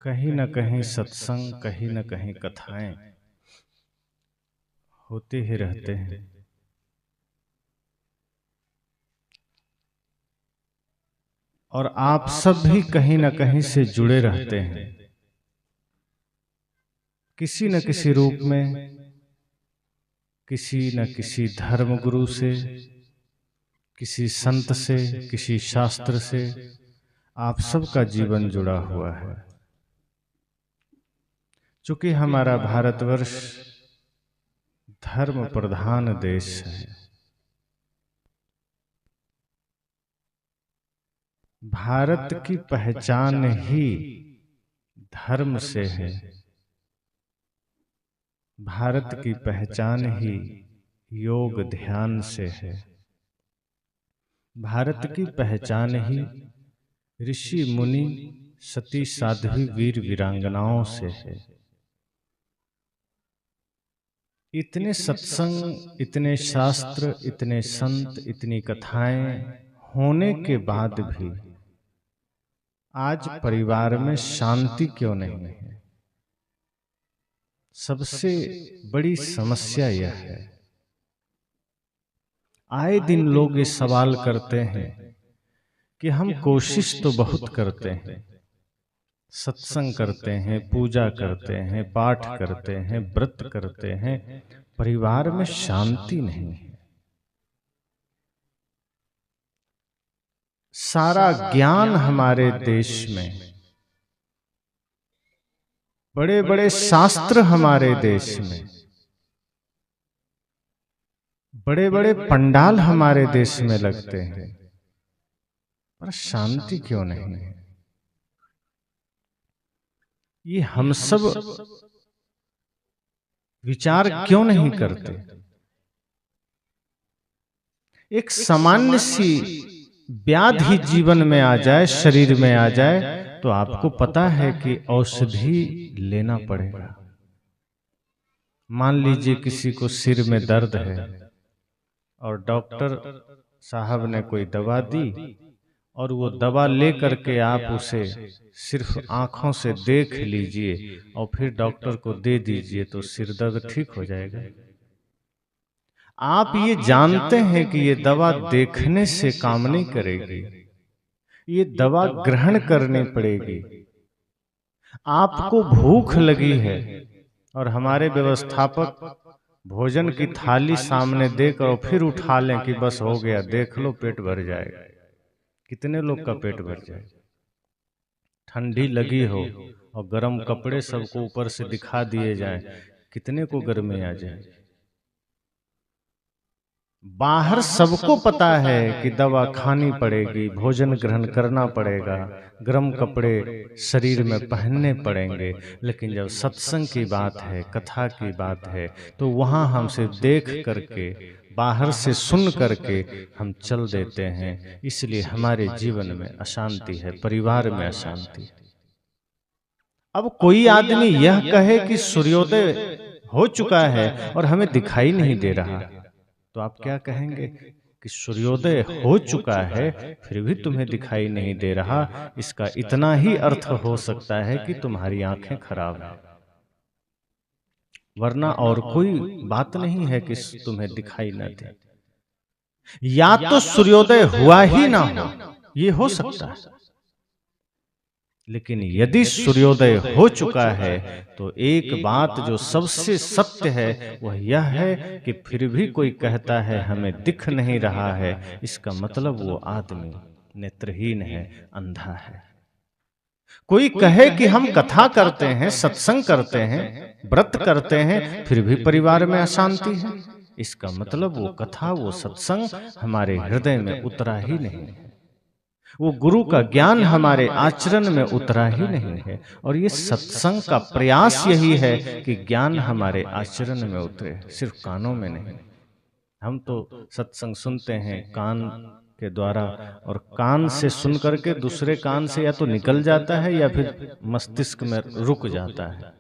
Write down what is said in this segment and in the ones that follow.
कहीं न कहीं सत्संग, कहीं न कहीं कथाएं होते ही रहते हैं। और आप सब भी कहीं न कहीं से जुड़े रहते हैं, किसी न किसी रूप में, किसी न किसी धर्मगुरु से, किसी संत से, किसी शास्त्र से आप सबका जीवन जुड़ा हुआ है। चूंकि हमारा भारतवर्ष धर्म प्रधान देश है, भारत की पहचान ही धर्म से है, भारत की पहचान ही योग ध्यान से है, भारत की पहचान ही ऋषि मुनि सती साध्वी वीर वीरांगनाओं से है। इतने सत्संग, इतने शास्त्र, इतने संत, इतनी कथाएं होने के बाद भी आज परिवार में शांति क्यों नहीं है? सबसे बड़ी समस्या यह है। आए दिन लोग ये सवाल करते हैं कि हम कोशिश तो बहुत करते हैं, सत्संग करते हैं, पूजा करते हैं, पाठ करते हैं, व्रत करते हैं, परिवार में शांति नहीं है। सारा ज्ञान हमारे देश में, बड़े बड़े शास्त्र हमारे देश में, बड़े बड़े पंडाल हमारे देश में लगते हैं, पर शांति क्यों नहीं है? ये हम सब विचार क्यों नहीं करते? एक सामान्य सी व्याधि जीवन में आ जाए, शरीर में आ जाए, तो आपको पता है कि औषधि लेना पड़ेगा। मान लीजिए किसी को सिर में दर्द है और डॉक्टर साहब ने कोई दवा दी और वो दवा ले करके आप उसे सिर्फ आंखों से देख लीजिए और फिर डॉक्टर को दे दीजिए तो सिर दर्द ठीक हो जाएगा। आप ये जानते हैं कि ये दवा देखने से काम नहीं करेगी, ये दवा ग्रहण करनी पड़ेगी। आपको भूख लगी है और हमारे व्यवस्थापक भोजन की थाली सामने देकर और फिर उठा लें कि बस हो गया, देख लो पेट भर जाएगा। कितने लोग का पेट भर जाए? ठंडी लगी हो और गर्म कपड़े सबको ऊपर से दिखा दिए जाएं, कितने को गर्मी आ जाए? बाहर सबको पता है कि दवा खानी पड़ेगी, भोजन ग्रहण करना पड़ेगा, गर्म कपड़े शरीर में पहनने पड़ेंगे, लेकिन जब सत्संग की बात है, कथा की बात है, तो वहां हम सिर्फ देख करके, बाहर से सुन करके हम चल देते हैं। इसलिए हमारे जीवन में अशांति है, परिवार में अशांति है। अब कोई आदमी यह कहे कि सूर्योदय हो चुका है और हमें दिखाई नहीं दे रहा, तो आप क्या कहेंगे? कि सूर्योदय हो चुका है फिर भी तुम्हें दिखाई नहीं दे रहा, इसका इतना ही अर्थ हो सकता है कि तुम्हारी आंखें खराब हैं, वरना और कोई बात नहीं है कि तुम्हें दिखाई न दे। या तो सूर्योदय हुआ ही ना हो, ये हो सकता है, लेकिन यदि सूर्योदय हो चुका है तो एक बात जो सबसे सत्य है वह यह है कि फिर भी कोई कहता है हमें दिख नहीं रहा है, इसका मतलब वो आदमी नेत्रहीन है, अंधा है। कोई कहे कि हम कथा करते हैं, सत्संग करते हैं, व्रत करते हैं, फिर भी परिवार में अशांति है, इसका मतलब वो कथा, वो सत्संग हमारे हृदय में उतरा ही नहीं है, वो गुरु का ज्ञान हमारे आचरण में उतरा ही नहीं है। और ये सत्संग का प्रयास यही है कि ज्ञान हमारे आचरण में उतरे, सिर्फ कानों में नहीं। हम तो सत्संग सुनते हैं कान के द्वारा, और कान से सुन करके दूसरे कान से या तो निकल जाता है या फिर मस्तिष्क में रुक जाता है,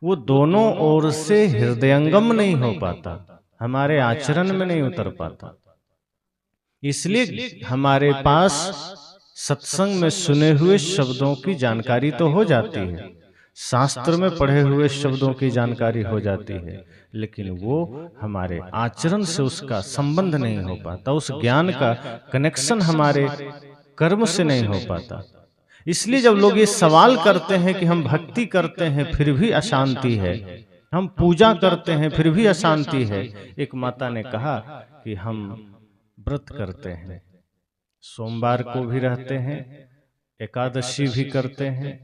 वो दोनों ओर से हृदयंगम नहीं हो पाता, हमारे आचरण में नहीं उतर पाता। इसलिए हमारे पास सत्संग में सुने हुए शब्दों की जानकारी तो हो जाती है, शास्त्र में पढ़े हुए शब्दों की जानकारी हो जाती है, लेकिन वो हमारे आचरण से उसका संबंध नहीं हो पाता, उस ज्ञान का कनेक्शन हमारे कर्म से नहीं हो पाता। इसलिए जब लोग ये सवाल करते हैं कि हम भक्ति करते हैं फिर भी अशांति है, हम पूजा करते हैं फिर भी अशांति है। एक माता ने कहा कि हम व्रत करते हैं, सोमवार को भी रहते हैं, एकादशी भी करते हैं,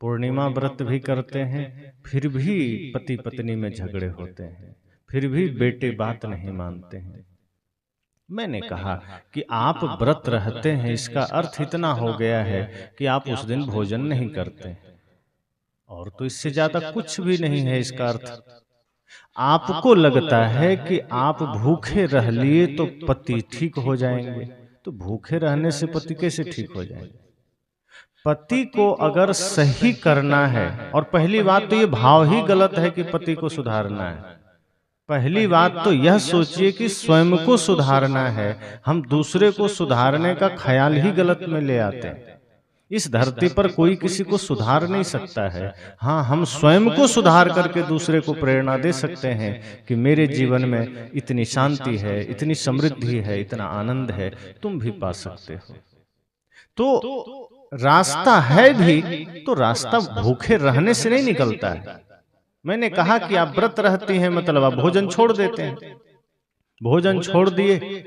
पूर्णिमा व्रत भी करते हैं, फिर भी पति पत्नी में झगड़े होते हैं, फिर भी बेटे बात नहीं मानते हैं। मैंने कहा कि आप व्रत रहते हैं, इसका अर्थ इतना हो गया है कि आप उस दिन भोजन नहीं करते हैं, और तो इससे ज्यादा कुछ भी नहीं है इसका अर्थ। आपको लगता है कि आप भूखे रह लिए तो पति ठीक हो जाएंगे, तो भूखे रहने से पति कैसे ठीक हो जाएंगे? पति को अगर सही करना है, और पहली बात तो ये भाव ही गलत है कि पति को सुधारना है। पहली बात तो यह सोचिए कि स्वयं को सुधारना है, हम दूसरे को सुधारने का ख्याल ही गलत में ले आते हैं। इस धरती पर कोई किसी को सुधार नहीं सकता है। हाँ, हम स्वयं को सुधार करके दूसरे को प्रेरणा दे सकते हैं कि मेरे जीवन में इतनी शांति है, इतनी समृद्धि है, इतना आनंद है, तुम भी पा सकते हो। तो रास्ता है भी, तो रास्ता भूखे रहने से नहीं निकलता है। मैंने कहा कि आप व्रत रहती हैं मतलब आप भोजन छोड़ देते हैं, भोजन छोड़ दिए,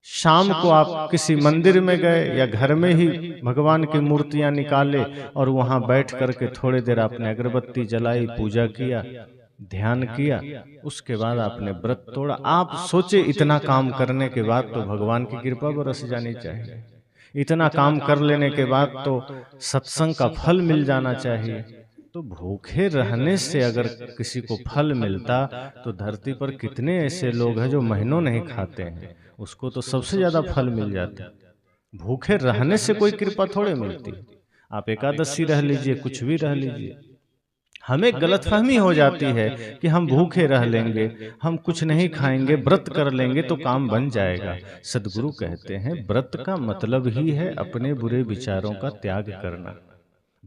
शाम को आप किसी मंदिर में गए या घर में ही भगवान की मूर्तियां निकाले और वहां बैठ करके थोड़ी देर आपने अगरबत्ती जलाई, पूजा किया, ध्यान किया, उसके बाद आपने व्रत तोड़ा। आप सोचे इतना काम करने के बाद तो भगवान की कृपा बरस जानी चाहिए, इतना काम कर लेने के बाद तो सत्संग का फल मिल जाना चाहिए। तो भूखे रहने से अगर किसी को फल मिलता तो धरती पर कितने ऐसे लोग हैं जो महीनों नहीं खाते हैं, उसको तो सबसे ज्यादा फल मिल जाता। भूखे रहने से कोई कृपा थोड़े मिलती। आप एकादशी रह लीजिए, कुछ भी रह लीजिए, हमें गलतफहमी हो जाती है कि हम भूखे रह लेंगे, हम कुछ नहीं खाएंगे, व्रत कर लेंगे तो काम बन जाएगा। सदगुरु कहते हैं व्रत का मतलब ही है अपने बुरे विचारों का त्याग करना।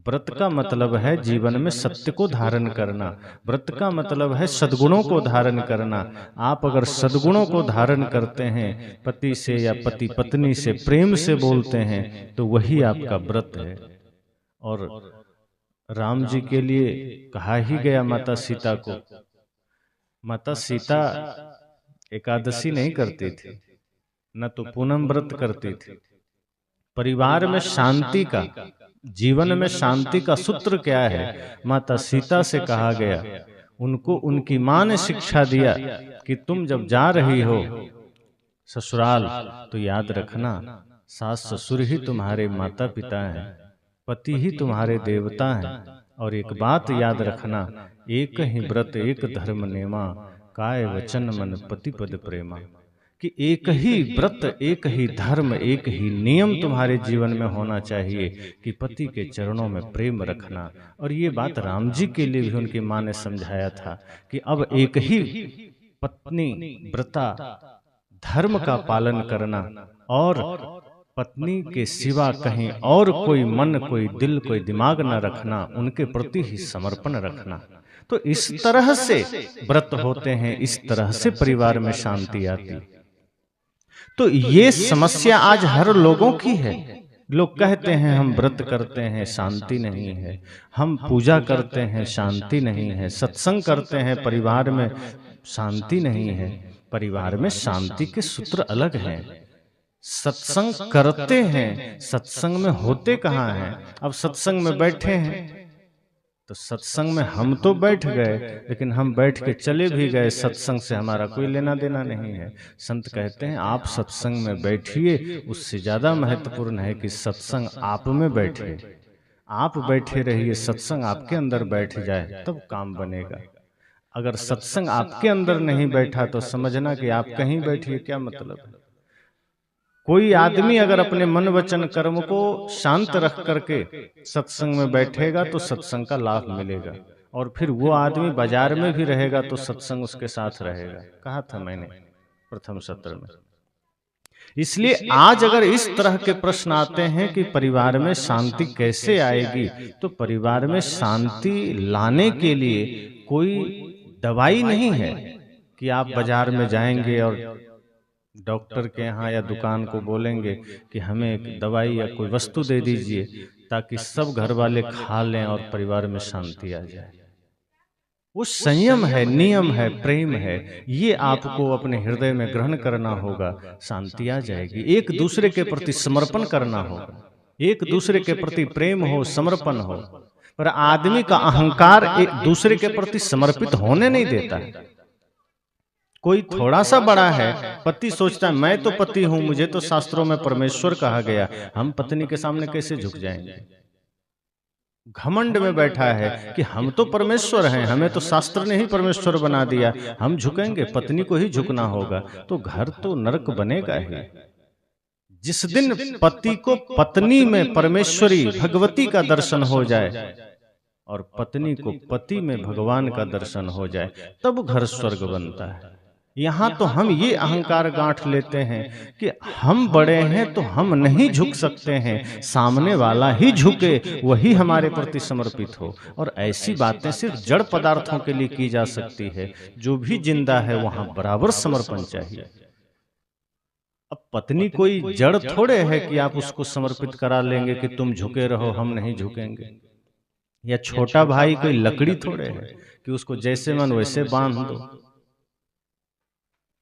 व्रत का मतलब है जीवन में सत्य को धारण करना, व्रत का मतलब है सद्गुणों को धारण करना। आप अगर सद्गुणों को धारण करते हैं, पति से या पति पत्नी से प्रेम से बोलते हैं, तो वही आपका व्रत है। और राम जी के लिए कहा ही गया माता सीता को, माता सीता एकादशी नहीं करती थी, न तो पूनम व्रत करती थी। परिवार में शांति का, जीवन में शांति का सूत्र क्या है? माता सीता से कहा गया, उनको उनकी मां ने शिक्षा दिया कि तुम जब जा रही हो ससुराल तो याद रखना सास ससुर ही तुम्हारे माता पिता हैं, पति ही तुम्हारे देवता हैं, और एक बात याद रखना, एक ही व्रत एक धर्म नेमा, काय वचन मन पति पद प्रेमा। कि एक ही व्रत, एक ही धर्म, एक ही नियम तुम्हारे जीवन में होना चाहिए कि पति के चरणों में प्रेम रखना। और ये बात राम जी के लिए भी उनकी मां ने समझाया था कि अब एक ही पत्नी व्रता धर्म का पालन करना, और पत्नी के सिवा कहीं और कोई मन, कोई दिल, कोई दिमाग न रखना, उनके प्रति ही समर्पण रखना। तो इस तरह से व्रत होते हैं, इस तरह से परिवार में शांति आती। तो ये समस्या आज हर लोगों की है। लोग कहते हैं हम व्रत करते हैं, शांति नहीं है, हम पूजा करते हैं, शांति नहीं है, सत्संग करते हैं, परिवार में शांति नहीं है। परिवार में शांति के सूत्र अलग हैं। सत्संग करते हैं, सत्संग में होते कहाँ हैं? अब सत्संग में बैठे हैं तो सत्संग में हम तो बैठ गए, लेकिन हम बैठ के चले भी गए, सत्संग से हमारा कोई लेना देना नहीं है। संत कहते हैं आप सत्संग में बैठिए, उससे ज्यादा महत्वपूर्ण है कि सत्संग आप में बैठे। आप बैठे रहिए, सत्संग आपके अंदर बैठ जाए, तब काम बनेगा। अगर सत्संग आपके अंदर नहीं बैठा तो समझना कि आप कहीं बैठिए, क्या मतलब है? कोई आदमी अगर अपने मन वचन कर्म को शांत रख करके सत्संग में बैठेगा तो सत्संग का लाभ मिलेगा, और फिर वो आदमी बाजार में भी रहेगा तो सत्संग उसके साथ रहेगा। कहा था मैंने प्रथम सत्र में। इसलिए आज अगर इस तरह के प्रश्न आते हैं कि परिवार में शांति कैसे आएगी, तो परिवार में शांति लाने के लिए कोई दवाई नहीं है कि आप बाजार में जाएंगे और डॉक्टर के यहाँ या दुकान को बोलेंगे कि हमें एक दवाई या कोई वस्तु दे दीजिए ताकि सब घर वाले खा लें और परिवार में शांति आ जाए। वो संयम है, नियम है, प्रेम है, ये आपको अपने हृदय में ग्रहण करना होगा, शांति आ जाएगी। एक दूसरे के प्रति समर्पण करना होगा, एक दूसरे के प्रति प्रेम हो, समर्पण हो। पर आदमी का अहंकार एक दूसरे के प्रति समर्पित होने नहीं देता है। कोई थोड़ा सा बड़ा है, पति सोचता है मैं तो पति हूं, मुझे तो शास्त्रों में परमेश्वर कहा गया, हम पत्नी के सामने कैसे झुक जाएंगे। घमंड में बैठा है कि हम तो परमेश्वर हैं, हमें तो शास्त्र ने ही परमेश्वर बना दिया, हम झुकेंगे, पत्नी को ही झुकना होगा। तो घर तो नरक बनेगा ही। जिस दिन पति को पत्नी में परमेश्वरी भगवती का दर्शन हो जाए और पत्नी को पति में भगवान का दर्शन हो जाए, तब घर स्वर्ग बनता है। यहाँ तो हम ये अहंकार गांठ लेते हैं कि हम बड़े हैं तो हम नहीं झुक सकते हैं, सामने वाला ही झुके, वही हमारे प्रति समर्पित हो। और ऐसी बातें सिर्फ जड़ पदार्थों के लिए की जा सकती है। जो भी जिंदा है वहां बराबर समर्पण चाहिए। अब पत्नी कोई जड़ थोड़े है कि आप उसको समर्पित करा लेंगे कि तुम झुके रहो, हम नहीं झुकेंगे। या छोटा भाई कोई लकड़ी थोड़े है कि उसको जैसे मन वैसे बांध दो।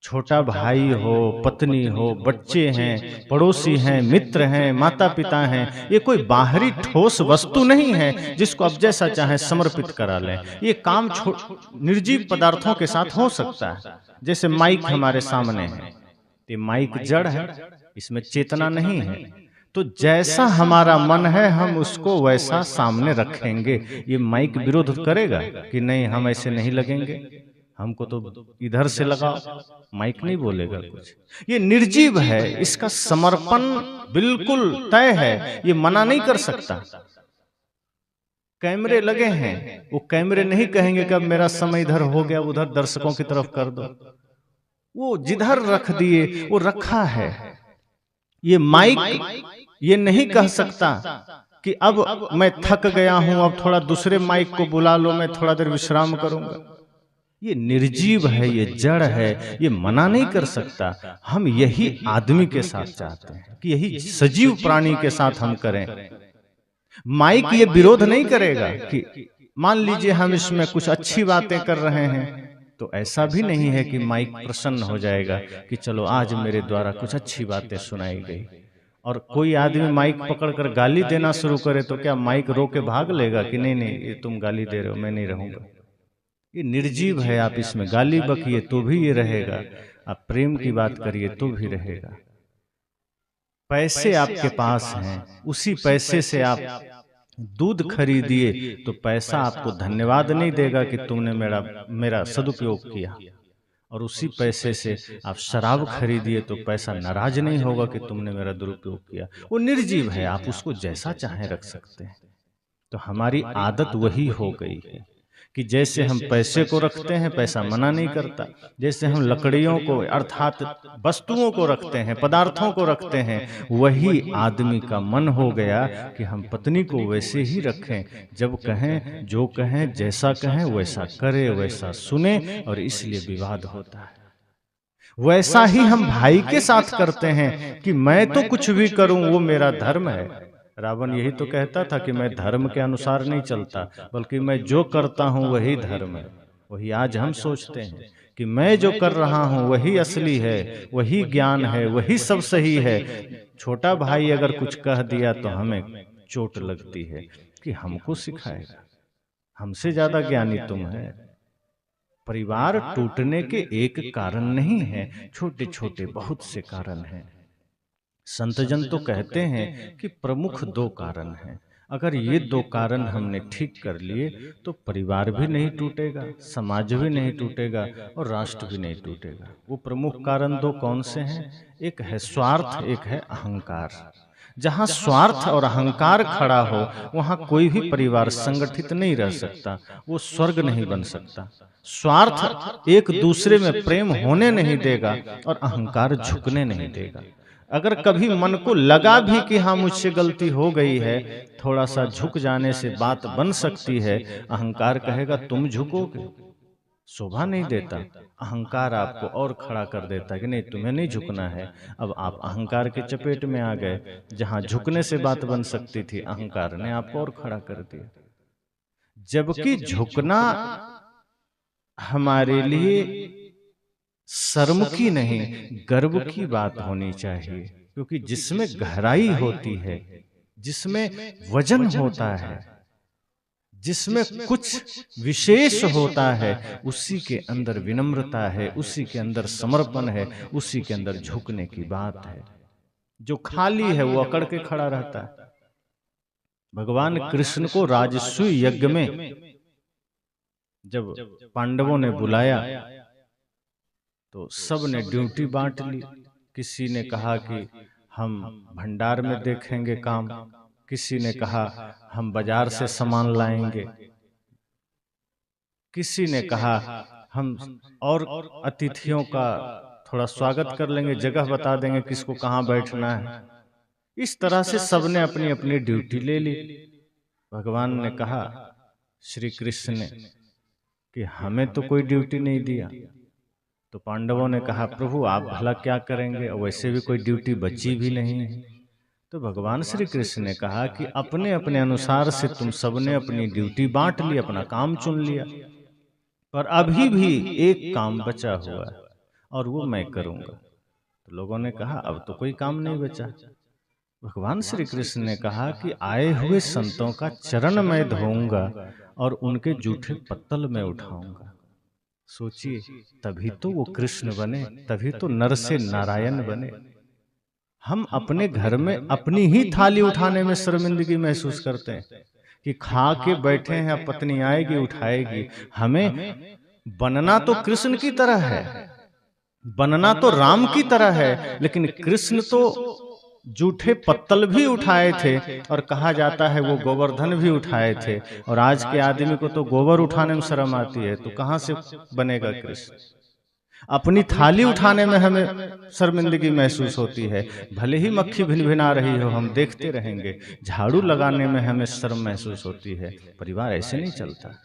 छोटा भाई हो, पत्नी हो, बच्चे हैं, पड़ोसी हैं, मित्र हैं, माता पिता हैं, ये कोई बाहरी ठोस वस्तु नहीं है जिसको अब जैसा चाहे समर्पित करा लें। ये काम निर्जीव पदार्थों के साथ हो सकता है। जैसे माइक हमारे सामने है, ये माइक जड़ है, इसमें चेतना नहीं है। तो जैसा हमारा मन है हम उसको वैसा सामने रखेंगे। ये माइक विरोध करेगा कि नहीं हम ऐसे नहीं लगेंगे, हमको तो इधर से लगाओ, माइक नहीं बोलेगा कुछ। ये निर्जीव है, इसका समर्पण बिल्कुल तय है, ये मना नहीं कर सकता। कैमरे लगे हैं, वो कैमरे नहीं कहेंगे कि अब मेरा समय इधर हो गया, उधर दर्शकों की तरफ कर दो। वो जिधर रख दिए वो रखा है। ये माइक ये नहीं कह सकता कि अब मैं थक गया हूं, अब थोड़ा दूसरे माइक को बुला लो, मैं थोड़ा देर विश्राम करूंगा। ये निर्जीव है, ये जड़ है, ये मना नहीं कर सकता। हम यही आदमी के साथ चाहते हैं कि यही सजीव प्राणी के साथ हम करें। माइक ये विरोध नहीं करेगा कि मान लीजिए हम इसमें कुछ अच्छी बातें कर रहे हैं, तो ऐसा भी नहीं है कि माइक प्रसन्न हो जाएगा कि चलो आज मेरे द्वारा कुछ अच्छी बातें सुनाई गई। और कोई आदमी माइक पकड़कर गाली देना शुरू करे तो क्या माइक रो के भाग लेगा कि नहीं नहीं ये तुम गाली दे रहे हो, मैं नहीं रहूंगा। ये निर्जीव है, आप इसमें गाली बकिए तो भी ये रहेगा, आप प्रेम की बात करिए तो भी रहेगा। पैसे आपके पास हैं, उसी पैसे से आप दूध खरीदिए तो पैसा आपको धन्यवाद नहीं देगा कि तुमने मेरा सदुपयोग किया। और उसी पैसे से आप शराब खरीदिए तो पैसा नाराज नहीं होगा कि तुमने मेरा दुरुपयोग किया। वो निर्जीव है, आप उसको जैसा चाहे रख सकते हैं। तो हमारी आदत वही हो गई है कि जैसे हम पैसे को रखते हैं, पैसा मना नहीं करता। जैसे हम लकड़ियों को अर्थात वस्तुओं को रखते हैं, पदार्थों को रखते हैं, वही आदमी का मन हो गया कि हम पत्नी को वैसे ही रखें, जब कहें, जो कहें, जैसा कहें वैसा करे, वैसा सुने, और इसलिए विवाद होता है। वैसा ही हम भाई के साथ करते हैं कि मैं तो कुछ भी करूं वो मेरा धर्म है। रावण यही तो कहता था कि मैं धर्म के अनुसार नहीं चलता, बल्कि मैं जो करता हूं वही धर्म है। वही आज हम सोचते हैं कि मैं जो कर रहा हूं वही असली है, वही ज्ञान है, वही सब सही है। छोटा भाई अगर कुछ कह दिया तो हमें चोट लगती है कि हमको सिखाएगा, हमसे ज्यादा ज्ञानी तुम है। परिवार टूटने के एक कारण नहीं है, छोटे छोटे बहुत से कारण हैं। संतजन तो कहते हैं कि प्रमुख 2 कारण हैं। अगर ये 2 कारण हमने ठीक कर लिए तो परिवार भी नहीं टूटेगा, समाज भी नहीं टूटेगा और राष्ट्र भी नहीं टूटेगा। वो प्रमुख कारण 2 कौन से हैं? एक है स्वार्थ, एक है अहंकार। जहाँ स्वार्थ और अहंकार खड़ा हो वहाँ कोई भी परिवार संगठित नहीं रह सकता, वो स्वर्ग नहीं बन सकता। स्वार्थ एक दूसरे में प्रेम होने नहीं देगा और अहंकार झुकने नहीं देगा। अगर कभी मन को लगा भी कि हाँ मुझसे गलती हो गई है, थोड़ा सा झुक जाने से बात बन सकती है। अहंकार कहेगा तुम झुकोगे, शोभा नहीं देता। अहंकार आपको और खड़ा कर देता है कि नहीं तुम्हें नहीं झुकना है। अब आप अहंकार के चपेट में आ गए। जहां झुकने से बात बन सकती थी, अहंकार ने आपको और खड़ा कर दिया। जबकि झुकना हमारे लिए शर्म की नहीं, गर्व की बात होनी चाहिए। क्योंकि जिसमें गहराई होती है, जिसमें वजन होता है, जिसमें कुछ विशेष होता है, उसी के अंदर विनम्रता है, उसी के अंदर समर्पण है, उसी के अंदर झुकने की बात है। जो खाली है वो अकड़ के खड़ा रहता है। भगवान कृष्ण को राजसूय यज्ञ में जब पांडवों ने बुलाया तो सब ने ड्यूटी बांट ली। किसी ने कहा कि हम भंडार में देखेंगे काम, किसी ने कहा हम बाजार से सामान लाएंगे, किसी ने कहा हम और अतिथियों का थोड़ा स्वागत कर लेंगे, जगह बता देंगे किसको कहाँ बैठना है। इस तरह से सबने अपनी अपनी ड्यूटी ले ली। भगवान ने कहा, श्री कृष्ण ने, कि हमें तो कोई ड्यूटी नहीं दिया। तो पांडवों ने कहा प्रभु आप भला क्या करेंगे, और वैसे भी कोई ड्यूटी बची भी नहीं है। तो भगवान श्री कृष्ण ने कहा कि अपने अपने अनुसार से तुम सबने अपनी ड्यूटी बांट ली, अपना काम चुन लिया, पर अभी भी एक काम बचा हुआ है और वो मैं करूंगा। तो लोगों ने कहा अब तो कोई काम नहीं बचा। भगवान श्री कृष्ण ने कहा कि आए हुए संतों का चरण मैं धोऊंगा और उनके जूठे पत्तल में उठाऊंगा। सोचिए, तभी तो वो कृष्ण बने, तभी तो नर से नारायण बने। हम अपने घर में अपनी ही थाली उठाने में शर्मिंदगी महसूस करते हैं कि खा के बैठे हैं, अब पत्नी आएगी उठाएगी। हमें बनना तो कृष्ण की तरह है, बनना तो राम की तरह है, लेकिन कृष्ण तो जूठे पत्तल भी उठाए थे और कहा जाता है वो गोवर्धन भी उठाए थे। और आज के आदमी को तो गोबर उठाने में शर्म आती है, तो कहां से बनेगा कृष्ण। अपनी थाली उठाने में हमें शर्मिंदगी महसूस होती है, भले ही मक्खी भिनभिना रही हो हम देखते रहेंगे। झाड़ू लगाने में हमें शर्म महसूस होती है। परिवार ऐसे नहीं चलता।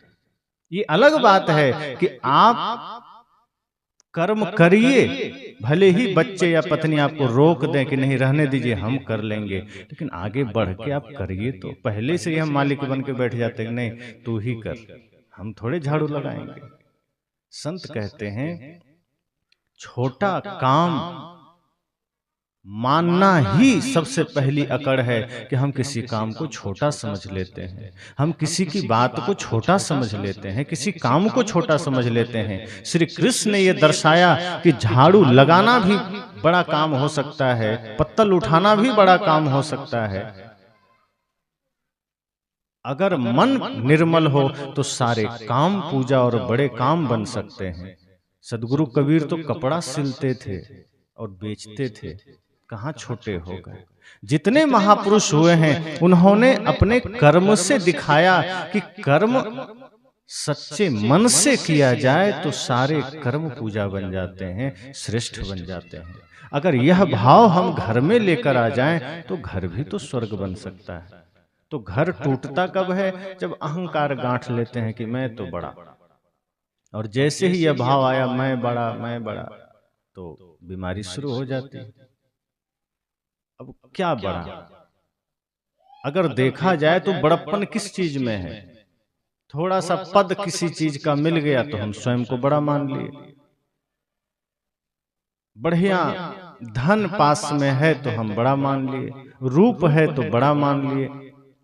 ये अलग बात है कि आप कर्म करिए, भले ही बच्चे या पत्नी आपको रोक दें कि नहीं रहने दीजिए हम कर लेंगे, लेकिन आगे बढ़ के आप करिए। तो पहले से ही हम मालिक बन के बैठ जाते हैं, नहीं तू ही कर, हम थोड़े झाड़ू लगाएंगे। संत कहते हैं छोटा काम मानना ही सबसे पहली अकड़ है कि हम किसी काम को छोटा समझ लेते हैं, हम किसी की बात को छोटा समझ लेते हैं, किसी काम को छोटा समझ लेते हैं। श्री कृष्ण ने यह दर्शाया कि झाड़ू लगाना भी बड़ा काम हो सकता है, पत्तल उठाना भी बड़ा काम हो सकता है। अगर मन निर्मल हो तो सारे काम पूजा और बड़े काम बन सकते हैं। सदगुरु कबीर तो कपड़ा सिलते थे और बेचते थे, कहाँ छोटे हो गए। जितने महापुरुष हुए हैं उन्होंने अपने कर्म से दिखाया कि कर्म सच्चे मन से किया जाए तो सारे कर्म पूजा बन जाते हैं, श्रेष्ठ बन जाते हैं। अगर यह भाव हम घर में लेकर आ जाएं तो घर भी तो स्वर्ग बन सकता है। तो घर टूटता कब है, जब अहंकार गांठ लेते हैं कि मैं तो बड़ा, और जैसे ही यह भाव आया मैं बड़ा मैं बड़ा, तो बीमारी शुरू हो जाती है। अब क्या बड़ा, अगर देखा जाए तो बड़प्पन किस चीज में है। थोड़ा सा पद किसी चीज का मिल गया तो हम स्वयं को बड़ा मान लिए, बढ़िया धन पास में है तो हम बड़ा मान लिए, रूप है तो बड़ा मान लिए।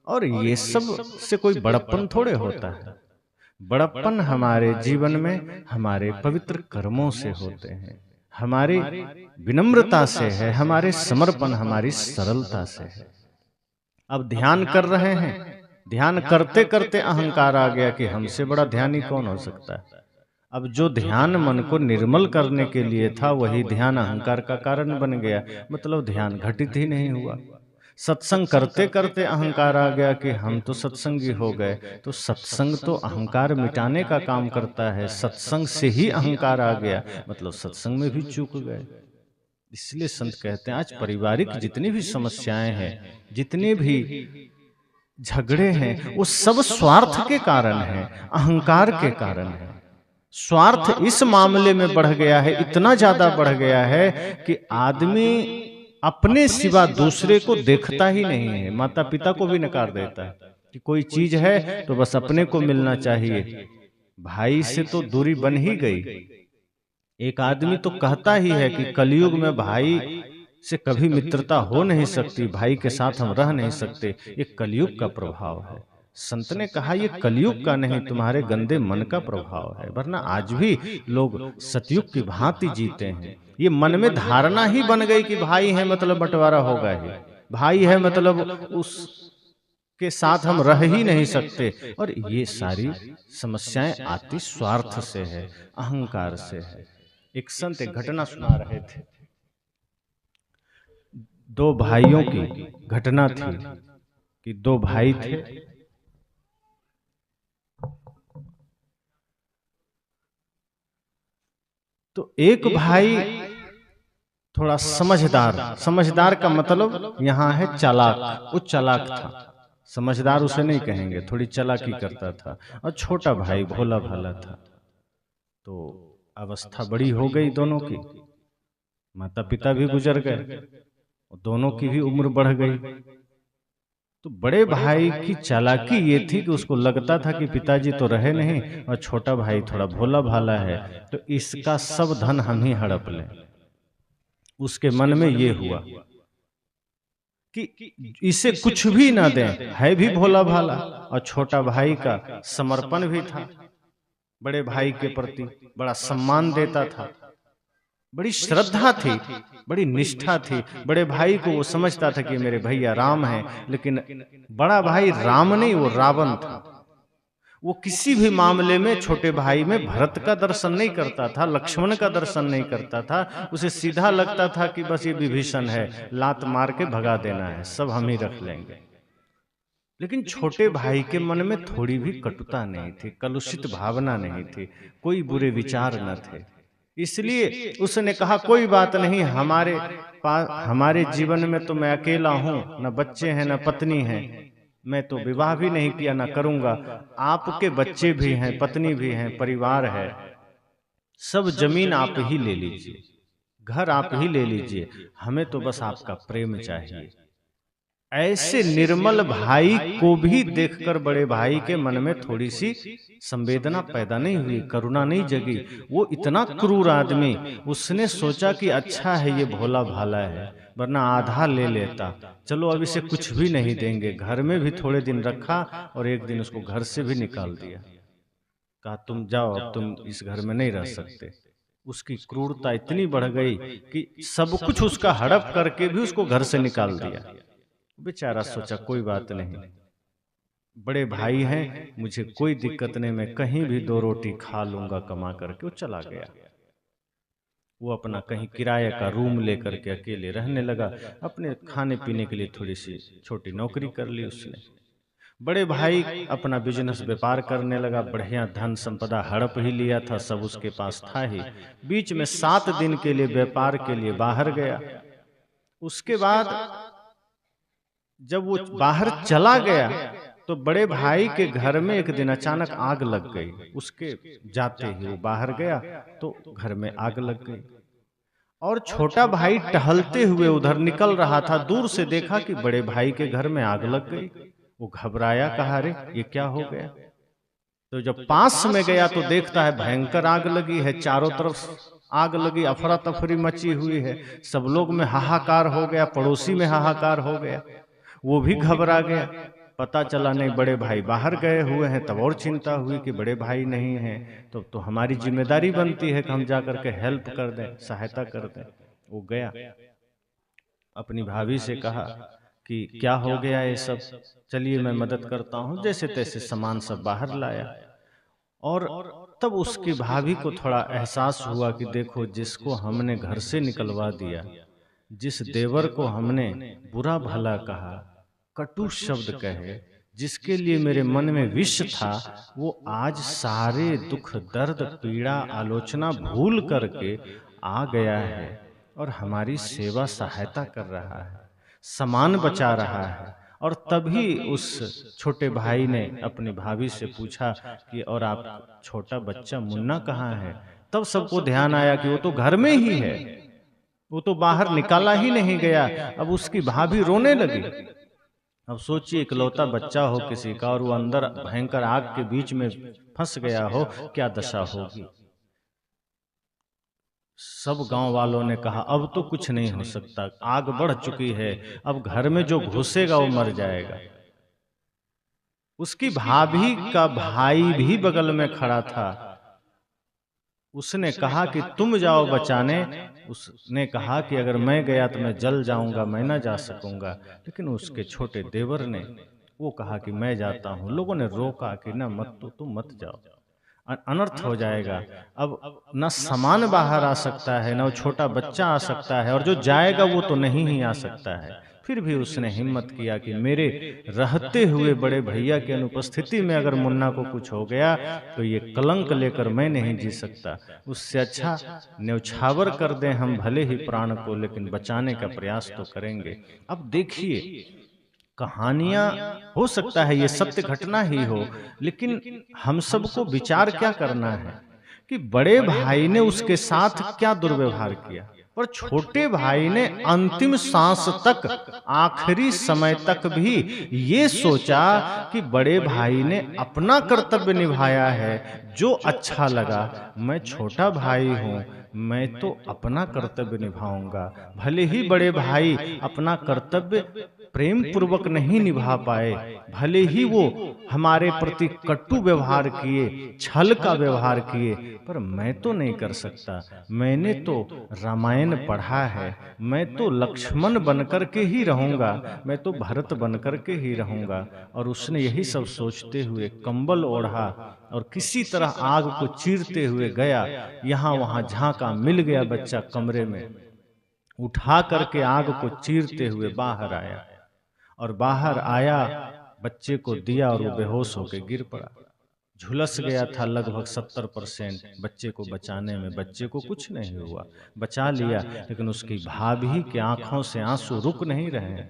और ये सब से कोई बड़प्पन थोड़े होता है। बड़प्पन हमारे जीवन में हमारे पवित्र कर्मों से होते हैं, हमारी विनम्रता से है, हमारे समर्पण हमारी सरलता से है। अब ध्यान कर रहे हैं, ध्यान करते करते अहंकार आ गया कि हमसे बड़ा ध्यानी कौन हो सकता है। अब जो ध्यान मन को निर्मल करने के लिए था वही ध्यान अहंकार का कारण बन गया, मतलब ध्यान घटित ही नहीं हुआ। सत्संग करते करते अहंकार आ गया कि हम तो सत्संगी हो गए। तो सत्संग तो अहंकार मिटाने का काम करता है, सत्संग से ही अहंकार आ गया, मतलब सत्संग में भी चूक गए। इसलिए संत कहते हैं आज पारिवारिक जितनी भी समस्याएं हैं, जितने भी झगड़े हैं, वो सब स्वार्थ के कारण हैं, अहंकार के कारण है। स्वार्थ इस मामले में बढ़ गया है, इतना ज्यादा बढ़ गया है कि आदमी अपने सिवा दूसरे को देखता ही नहीं है। माता पिता को भी नकार देता है कि कोई चीज है तो बस अपने को मिलना चाहिए। भाई से तो दूरी बन ही गई। एक आदमी तो कहता ही है कि कलयुग में भाई से कभी मित्रता हो नहीं सकती, भाई के साथ हम रह नहीं सकते। ये कलयुग का प्रभाव है। संत ने कहा ये कलयुग का नहीं, तुम्हारे गंदे मन का प्रभाव है। वरना आज भी लोग सतयुग की भांति जीते हैं। ये मन में धारणा ही बन गई कि भाई है मतलब बंटवारा होगा ही, भाई है मतलब उस के साथ हम रह ही नहीं सकते। और ये सारी समस्याएं आती स्वार्थ से है, अहंकार से है। एक संत एक घटना सुना रहे थे। दो भाइयों की घटना थी कि दो भाई थे। तो एक भाई थोड़ा समझदार, समझदार का मतलब यहाँ है चालाक, वो चालाक था। समझदार उसे नहीं कहेंगे, थोड़ी चालाकी करता था। और छोटा भाई भोला भाला था। तो अवस्था बड़ी हो गई दोनों की, माता पिता भी गुजर गए, दोनों की भी उम्र बढ़ गई। तो बड़े भाई की चालाकी ये थी कि उसको लगता था कि पिताजी तो रहे नहीं और छोटा भाई थोड़ा भोला भाला है, तो इसका सब धन हम ही हड़प लें। उसके मन में ये हुआ कि इसे कुछ भी ना दें, है भी भोला भाला और छोटा भाई का समर्पण भी था, बड़े भाई के प्रति बड़ा सम्मान देता था, बड़ी श्रद्धा थी, बड़ी निष्ठा थी। बड़े भाई को वो समझता था कि मेरे भैया राम हैं, लेकिन बड़ा भाई राम नहीं, वो रावण था। वो किसी भी मामले में छोटे भाई में भरत का दर्शन नहीं करता था, लक्ष्मण का दर्शन नहीं करता था। उसे सीधा लगता था कि बस ये विभीषण है, लात मार के भगा देना है, सब हम ही रख लेंगे। लेकिन छोटे भाई के मन में थोड़ी भी कटुता नहीं थी, कलुषित भावना नहीं थी, कोई बुरे विचार न थे। इसलिए उसने कहा कोई बात नहीं, हमारे जीवन में तो मैं अकेला हूं, न बच्चे हैं न पत्नी है, मैं तो विवाह भी नहीं किया न करूंगा। आपके बच्चे भी हैं, पत्नी भी हैं, परिवार है, सब जमीन आप ही ले लीजिए, घर आप ही ले लीजिए, हमें तो बस आपका प्रेम चाहिए। ऐसे निर्मल भाई को भी देखकर बड़े भाई के मन में थोड़ी सी संवेदना पैदा नहीं हुई, करुणा नहीं जगी। वो इतना क्रूर आदमी, उसने सोचा कि अच्छा है ये भोला भाला है, वरना आधा ले लेता। चलो अब इसे कुछ भी नहीं देंगे। घर में भी थोड़े दिन रखा और एक दिन उसको घर से भी निकाल दिया, कहा तुम जाओ, अब तुम इस घर में नहीं रह सकते। उसकी क्रूरता इतनी बढ़ गई कि सब कुछ उसका हड़प करके भी उसको घर से निकाल दिया। बेचारा सोचा कोई बात नहीं, बड़े भाई हैं, मुझे कोई दिक्कत नहीं, मैं कहीं भी दो रोटी खा लूंगा कमा करके। वो चला गया। वो अपना कहीं किराए का रूम लेकर के अकेले रहने लगा। अपने खाने पीने के लिए थोड़ी सी छोटी नौकरी कर ली उसने। बड़े भाई अपना बिजनेस व्यापार करने लगा, बढ़िया धन संपदा हड़प ही लिया था, सब उसके पास था ही। बीच में 7 दिन के लिए व्यापार के लिए बाहर गया। उसके बाद जब वो बाहर चला गया तो बड़े भाई के घर में एक दिन अचानक आग लग गई। उसके जाते ही वो बाहर गया तो घर में आग लग गई। और छोटा भाई टहलते हुए उधर निकल रहा था, दूर से देखा कि बड़े भाई के घर में आग लग गई। वो घबराया, कहा अरे ये क्या हो गया। तो जब पास में गया तो देखता है भयंकर आग लगी है, चारों तरफ आग लगी, अफरा तफरी मची हुई है, सब लोग में हाहाकार हो गया, पड़ोसी में हाहाकार हो गया। वो भी घबरा गया। पता चला नहीं बड़े भाई बाहर गए हुए हैं। तब और चिंता हुई कि बड़े भाई नहीं हैं तो हमारी जिम्मेदारी बनती है कि हम जाकर के हेल्प कर दें, सहायता कर दें। वो गया, अपनी भाभी से कहा कि क्या हो गया ये सब, चलिए मैं मदद करता हूँ। जैसे तैसे सामान सब बाहर लाया। और तब उसकी भाभी को थोड़ा एहसास हुआ कि देखो, जिसको हमने घर से निकलवा दिया, जिस देवर को हमने बुरा भला कहा, कटु शब्द कहे, जिसके लिए मेरे मन में विष था, वो आज सारे दुख दर्द पीड़ा आलोचना भूल करके आ गया है। और हमारी सेवा सहायता कर रहा है, सामान बचा रहा है। और तभी उस छोटे भाई ने अपनी भाभी से पूछा कि और आप छोटा बच्चा मुन्ना कहाँ है? तब सबको ध्यान आया कि वो तो घर में ही है, वो तो बाहर निकाला ही नहीं गया। अब उसकी भाभी रोने लगी। अब सोचिए, इकलौता बच्चा हो किसी का और वो अंदर भयंकर आग के बीच में फंस गया हो, क्या दशा होगी। सब गांव वालों ने कहा अब तो कुछ नहीं हो सकता, आग बढ़ चुकी है, अब घर में जो घुसेगा वो मर जाएगा। उसकी भाभी का भाई भी बगल में खड़ा था। उसने कहा कि तुम जाओ बचाने। उसने कहा कि अगर मैं गया तो मैं जल जाऊंगा, मैं ना जा सकूंगा। लेकिन उसके छोटे देवर ने वो कहा कि मैं जाता हूं। लोगों ने रोका कि ना मत, तो तुम मत जाओ, अनर्थ हो जाएगा। अब न सामान बाहर आ सकता है, न वो छोटा बच्चा आ सकता है, और जो जाएगा वो तो नहीं ही आ सकता है। फिर भी उसने हिम्मत किया कि मेरे रहते हुए बड़े भैया की अनुपस्थिति में अगर मुन्ना को कुछ हो गया तो ये कलंक लेकर मैं नहीं जी सकता। उससे अच्छा न्यौछावर कर दें हम भले ही प्राण को, लेकिन बचाने का प्रयास तो करेंगे। अब देखिए, कहानियां हो सकता है ये सत्य घटना ही हो, लेकिन हम सबको विचार क्या करना है कि बड़े भाई ने उसके साथ क्या दुर्व्यवहार किया, और छोटे भाई ने अंतिम सांस तक, आखिरी समय तक भी ये सोचा कि बड़े भाई ने अपना कर्तव्य निभाया है, जो अच्छा लगा। मैं छोटा भाई हूं, मैं तो अपना कर्तव्य निभाऊंगा। भले ही बड़े भाई अपना कर्तव्य प्रेम पूर्वक नहीं निभा पाए, भले ही वो हमारे प्रति कटु व्यवहार किए, छल का व्यवहार किए, पर मैं तो नहीं कर सकता। मैंने तो रामायण पढ़ा है, मैं तो लक्ष्मण बनकर के ही रहूंगा, मैं तो भरत बनकर के ही रहूंगा। और उसने यही सब सोचते हुए कंबल ओढ़ा और किसी तरह आग को चीरते हुए गया। यहाँ वहां झांका, मिल गया बच्चा कमरे में, उठा करके आग को चीरते हुए बाहर आया। और बाहर आया, बच्चे को दिया और वो बेहोश होकर गिर पड़ा। झुलस गया था लगभग 70%। बच्चे को बचाने में बच्चे को कुछ नहीं हुआ, बचा लिया, लेकिन उसकी भाभी की आंखों से आंसू रुक नहीं रहे।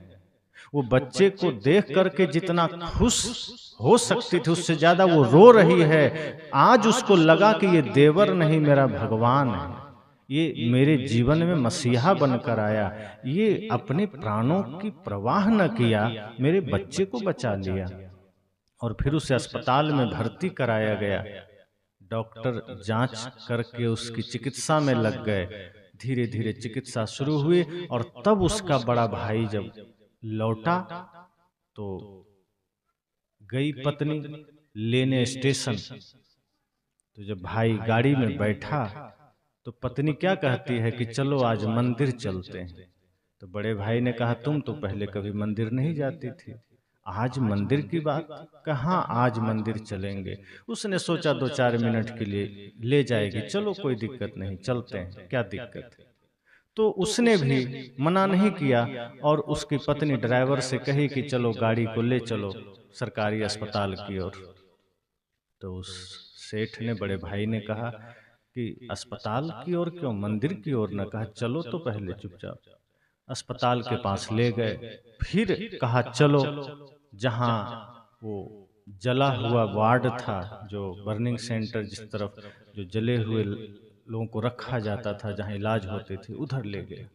वो बच्चे को देख करके जितना खुश हो सकती थी, उससे ज्यादा वो रो रही है। आज उसको लगा कि ये देवर नहीं, मेरा भगवान है, ये मेरे जीवन में मसीहा बनकर आया, ये अपने प्राणों की परवाह न किया, मेरे बच्चे को बचा लिया। और फिर उसे अस्पताल में भर्ती कराया गया। डॉक्टर जांच करके उसकी चिकित्सा में लग गए। धीरे धीरे चिकित्सा शुरू हुई, और तब उसका बड़ा भाई जब लौटा तो गई पत्नी लेने स्टेशन। तो जब भाई गाड़ी में बैठा तो पत्नी क्या कहती है कि चलो आज मंदिर चलते हैं। तो बड़े भाई ने कहा तुम तो पहले कभी मंदिर नहीं जाती थी, आज मंदिर की बात, कहाँ आज मंदिर चलेंगे। उसने सोचा 2-4 मिनट के लिए ले जाएगी, चलो कोई दिक्कत नहीं, चलते हैं, क्या दिक्कत है। तो उसने भी मना नहीं किया, और उसकी पत्नी ड्राइवर से कही कि चलो गाड़ी को ले चलो सरकारी अस्पताल की ओर। तो उस सेठ ने, बड़े भाई ने कहा कि अस्पताल की ओर क्यों, मंदिर की ओर न, कहा चलो तो पहले चुपचाप। अस्पताल के पास ले गए, फिर कहा चलो जहां वो जला हुआ वार्ड था, जो बर्निंग सेंटर, जिस तरफ जो जले हुए लोगों को रखा जाता था, जहां इलाज होते थे, उधर ले गए।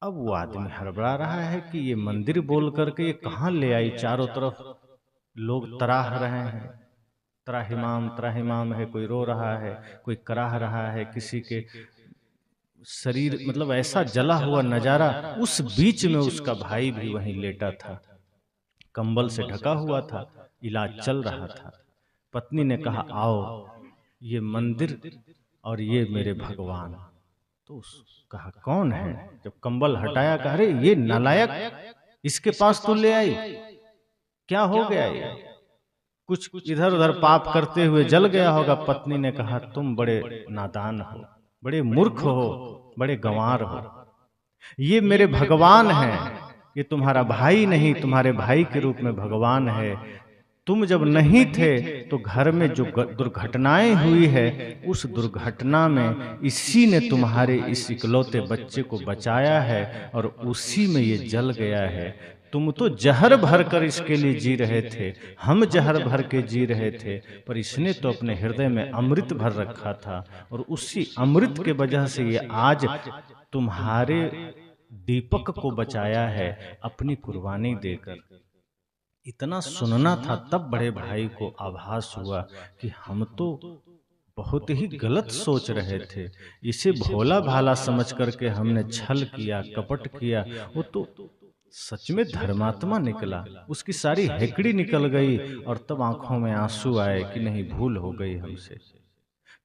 अब वो आदमी हड़बड़ा रहा है कि ये मंदिर बोल करके ये कहाँ ले आई, चारों तरफ लोग तराह रहे हैं, त्राहिमाम त्राहिमाम है, कोई रो रहा है, कोई कराह रहा है, किसी के शरीर मतलब ऐसा जला हुआ नजारा। उस बीच में उसका भाई भी वहीं लेटा था, कंबल से ढका हुआ था, इलाज चल रहा था। पत्नी ने कहा आओ, ये मंदिर और ये मेरे भगवान। तो कहा कौन है। जब कंबल हटाया कहा अरे ये नालायक, इसके पास तो ले आई, क्या हो गया ये, कुछ इधर उधर पाप करते हुए जल गया होगा। पत्नी ने कहा तुम बड़े नादान हो, बड़े मूर्ख हो, बड़े गंवार हो, ये मेरे भगवान हैं, ये तुम्हारा भाई नहीं, तुम्हारे भाई के रूप में भगवान है। तुम जब नहीं थे तो घर में जो दुर्घटनाएं हुई है, उस दुर्घटना में इसी ने तुम्हारे इस इकलौते बच्चे को बचाया है और उसी में ये जल गया है। तुम तो जहर भर कर इसके लिए जी रहे थे, हम जहर भर के जी रहे थे, पर इसने तो अपने हृदय में अमृत भर रखा था और उसी अमृत के वजह से ये आज तुम्हारे दीपक को बचाया है अपनी कुर्बानी देकर। इतना सुनना था तब बड़े भाई को आभास हुआ कि हम तो बहुत ही गलत सोच रहे थे। इसे भोला भाला समझ करके हमने छल किया, कपट किया। वो तो सच में धर्मात्मा निकला, उसकी सारी हेकड़ी निकल गई और तब आंखों में आंसू आए कि नहीं, भूल हो गई हमसे।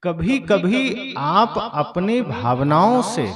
कभी कभी आप अपनी भावनाओं से,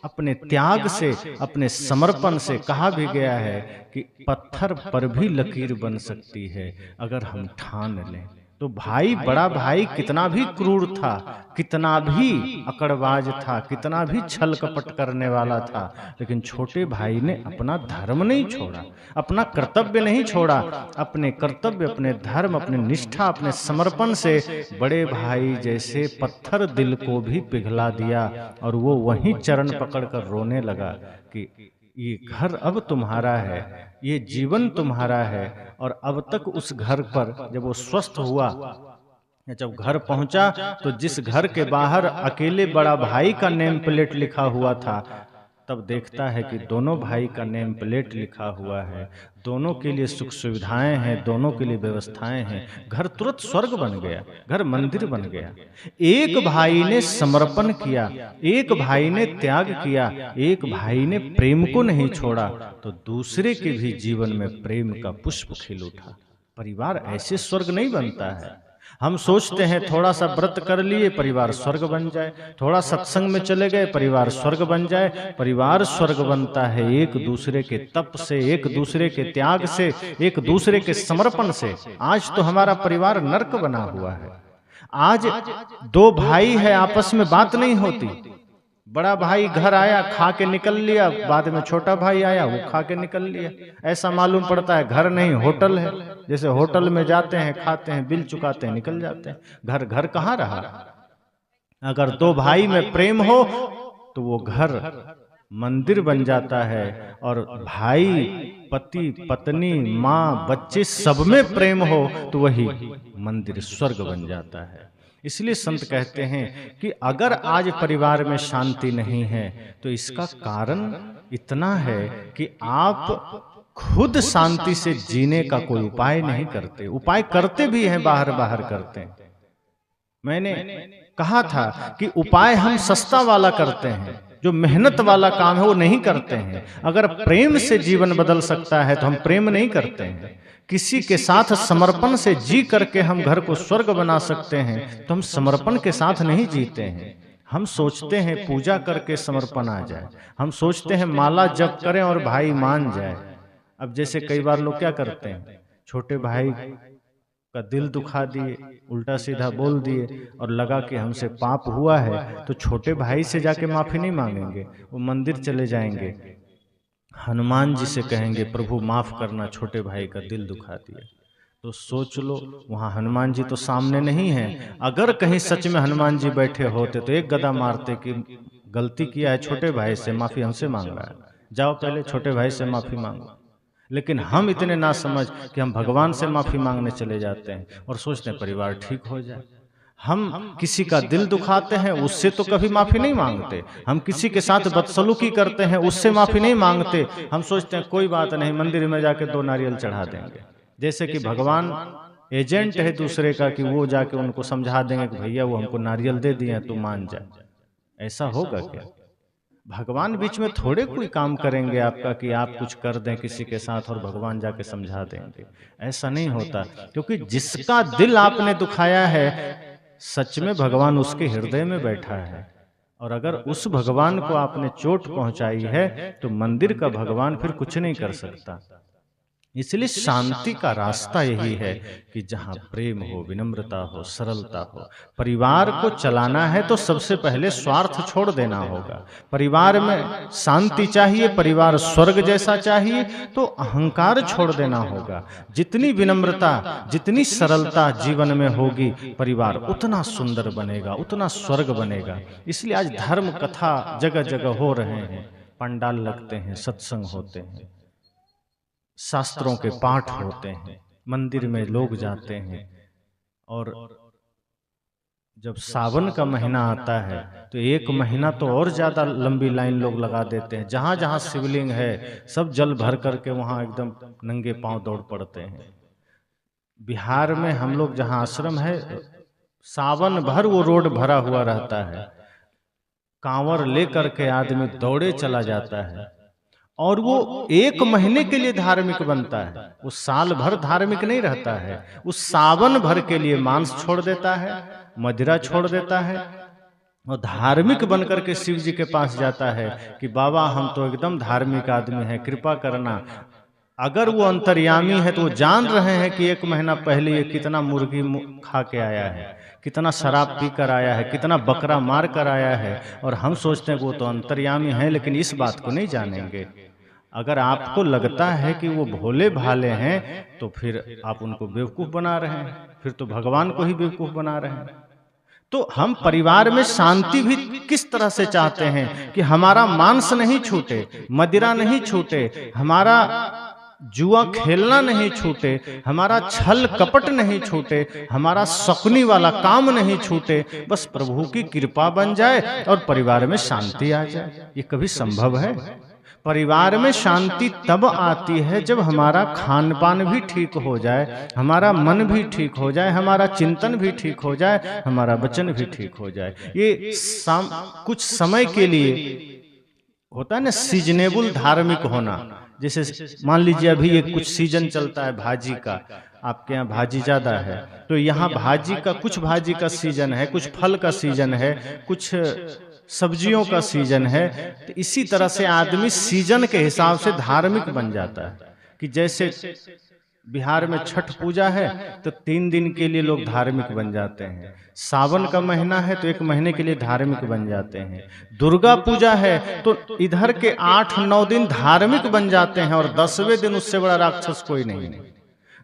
अपने त्याग से, अपने समर्पण से, कहा भी गया है कि पत्थर पर भी लकीर बन सकती है अगर हम ठान लें। तो भाई, बड़ा भाई कितना भी क्रूर था, कितना भी अकड़बाज था, कितना भी छल कपट करने वाला था, लेकिन छोटे भाई ने अपना धर्म नहीं छोड़ा, अपना कर्तव्य नहीं छोड़ा। अपने कर्तव्य, अपने धर्म, अपने निष्ठा, अपने समर्पण से बड़े भाई जैसे पत्थर दिल को भी पिघला दिया और वो वहीं चरण पकड़कर रोने लगा कि ये घर अब तुम्हारा है, ये जीवन तुम्हारा है। और अब तक उस घर पर जब वो स्वस्थ हुआ, जब घर पहुंचा, तो जिस घर के बाहर अकेले बड़ा भाई का नेम प्लेट लिखा हुआ था, तब देखता है कि दोनों भाई का नेम प्लेट लिखा हुआ है, दोनों के लिए सुख सुविधाएं हैं, दोनों के लिए व्यवस्थाएं हैं। घर तुरंत स्वर्ग बन गया, घर मंदिर बन गया। एक भाई ने समर्पण किया, एक भाई ने त्याग किया, एक भाई ने प्रेम को नहीं छोड़ा, तो दूसरे के भी जीवन में प्रेम का पुष्प खिल उठा। परिवार ऐसे स्वर्ग नहीं बनता है। हम सोचते हैं थोड़ा सा व्रत कर लिए परिवार स्वर्ग बन जाए, थोड़ा सत्संग में चले गए परिवार स्वर्ग बन जाए। परिवार स्वर्ग बनता है एक दूसरे के तप से, एक दूसरे के त्याग से, एक दूसरे के समर्पण से। आज तो हमारा परिवार नर्क बना हुआ है। आज दो भाई है, आपस में बात नहीं होती। बड़ा भाई घर आया, खा के निकल लिया, बाद में छोटा भाई आया, वो खा के निकल लिया। ऐसा मालूम पड़ता है घर नहीं होटल है। जैसे होटल में जाते हैं, खाते हैं, बिल चुकाते हैं, निकल जाते हैं। घर घर कहाँ रहा। अगर दो भाई में प्रेम हो तो वो घर मंदिर बन जाता है, और भाई, पति, पत्नी, माँ, बच्चे सब में प्रेम हो तो वही मंदिर स्वर्ग बन जाता है। इसलिए संत कहते हैं कि अगर आज परिवार में शांति नहीं है तो इसका कारण इतना है कि आप खुद शांति से जीने का कोई उपाय नहीं करते। उपाय करते भी हैं, बाहर बाहर करते हैं। मैंने कहा था कि उपाय हम सस्ता वाला करते हैं, जो मेहनत वाला काम है वो नहीं करते हैं। अगर प्रेम से जीवन बदल सकता है तो हम प्रेम नहीं करते हैं। किसी के साथ समर्पण से जी करके हम घर को स्वर्ग बना सकते हैं, तो हम समर्पण के साथ नहीं जीते हैं। हम सोचते हैं पूजा करके समर्पण आ जाए, हम सोचते हैं माला जप करें और भाई मान जाए। अब जैसे कई बार लोग क्या करते हैं, छोटे भाई का दिल दुखा दिए, उल्टा सीधा बोल दिए और लगा कि हमसे पाप हुआ है, तो छोटे भाई से जाके माफी नहीं मांगेंगे, वो मंदिर चले जाएंगे, हनुमान जी से कहेंगे प्रभु माफ करना, छोटे भाई का दिल दुखा दिया। तो सोच लो, वहां हनुमान जी तो सामने नहीं है। अगर कहीं सच में हनुमान जी बैठे होते तो एक गदा मारते कि गलती किया है, छोटे भाई से माफी हमसे मांग रहा है, जाओ पहले छोटे भाई से माफी मांगो। लेकिन हम इतने ना समझ कि हम भगवान से माफी मांगने चले जाते हैं और सोचते हैं परिवार ठीक हो जाए। हम किसी का दिल दुखाते हैं, उससे तो कभी माफी नहीं मांगते। हम किसी के साथ बदसलूकी करते हैं, उससे माफी नहीं मांगते। हम सोचते हैं कोई बात नहीं, मंदिर में जाके 2 नारियल चढ़ा देंगे, जैसे कि भगवान एजेंट है दूसरे का, कि वो जाके उनको समझा देंगे कि भैया वो हमको नारियल दे दिए, तू मान जा। ऐसा होगा क्या? भगवान बीच में थोड़े कोई काम करेंगे आपका कि आप कुछ कर दें किसी के साथ और भगवान जाके समझा देंगे। ऐसा नहीं होता, क्योंकि जिसका दिल आपने दुखाया है सच में भगवान उसके हृदय में बैठा है। और अगर उस भगवान को आपने चोट पहुंचाई है तो मंदिर का भगवान फिर कुछ नहीं कर सकता। इसलिए शांति का रास्ता यही है कि जहाँ प्रेम हो, विनम्रता हो, सरलता हो। परिवार को चलाना है तो सबसे पहले स्वार्थ छोड़ देना होगा। परिवार में शांति चाहिए, परिवार स्वर्ग जैसा चाहिए तो अहंकार छोड़ देना होगा। जितनी विनम्रता, जितनी सरलता जीवन में होगी, परिवार उतना सुंदर बनेगा, उतना स्वर्ग बनेगा। इसलिए आज धर्म कथा जगह जगह हो रहे हैं, पंडाल लगते हैं, सत्संग होते हैं, शास्त्रों के पाठ होते हैं, मंदिर में लोग जाते हैं। और जब सावन का महीना आता है तो एक महीना तो और ज्यादा लंबी लाइन लोग लगा देते हैं। जहां जहां शिवलिंग है सब जल भर करके वहां एकदम नंगे पांव दौड़ पड़ते हैं। बिहार में हम लोग जहां आश्रम है, सावन भर वो रोड भरा हुआ रहता है, कांवर लेकर के आदमी दौड़े चला जाता है और वो एक महीने के लिए धार्मिक बनता है। वो साल भर धार्मिक नहीं रहता है, उस सावन भर के लिए मांस छोड़ देता है, मदिरा छोड़ देता है और धार्मिक बनकर के शिव जी के पास जाता है कि बाबा हम तो एकदम धार्मिक आदमी हैं, कृपा करना। अगर वो अंतर्यामी है तो वो जान रहे हैं कि एक महीना पहले ये कितना मुर्गी खा के आया है, कितना शराब पी कर आया है, कितना बकरा मार कर आया है, और हम सोचते हैं कि वो तो अंतर्यामी है, लेकिन इस बात को नहीं जानेंगे। अगर आपको लगता है कि वो भोले भाले हैं तो फिर आप उनको बेवकूफ बना रहे हैं, फिर तो भगवान को ही बेवकूफ बना रहे हैं। तो हम परिवार में शांति भी किस तरह से चाहते हैं कि हमारा मांस नहीं छूटे, मदिरा नहीं छूटे, हमारा जुआ खेलना नहीं छूटे, हमारा छल कपट नहीं छूटे, हमारा शकुनी वाला काम नहीं छूटे, बस प्रभु की कृपा बन जाए और परिवार में शांति आ जाए। ये कभी संभव है? परिवार में शांति तब आती है जब हमारा खान पान भी ठीक हो जाए, हमारा मन भी ठीक हो जाए, हमारा चिंतन भी ठीक हो जाए, हमारा वचन भी ठीक हो जाए। ये कुछ समय के लिए होता है ना, सीजनेबल धार्मिक होना। जैसे मान लीजिए अभी ये कुछ सीजन चलता है भाजी का, आपके यहाँ भाजी ज्यादा है तो यहाँ भाजी का, कुछ भाजी का सीजन है, कुछ फल का सीजन है, कुछ सब्जियों का सीजन है। तो इसी तरह से आदमी सीजन के हिसाब से धार्मिक बन जाता है। कि जैसे बिहार में छठ पूजा है तो 3 दिन के लिए लोग धार्मिक बन जाते हैं, सावन का महीना है तो 1 महीने के लिए धार्मिक बन जाते हैं, दुर्गा पूजा है तो इधर के 8-9 दिन धार्मिक बन जाते हैं और 10वें दिन उससे बड़ा राक्षस कोई नहीं है।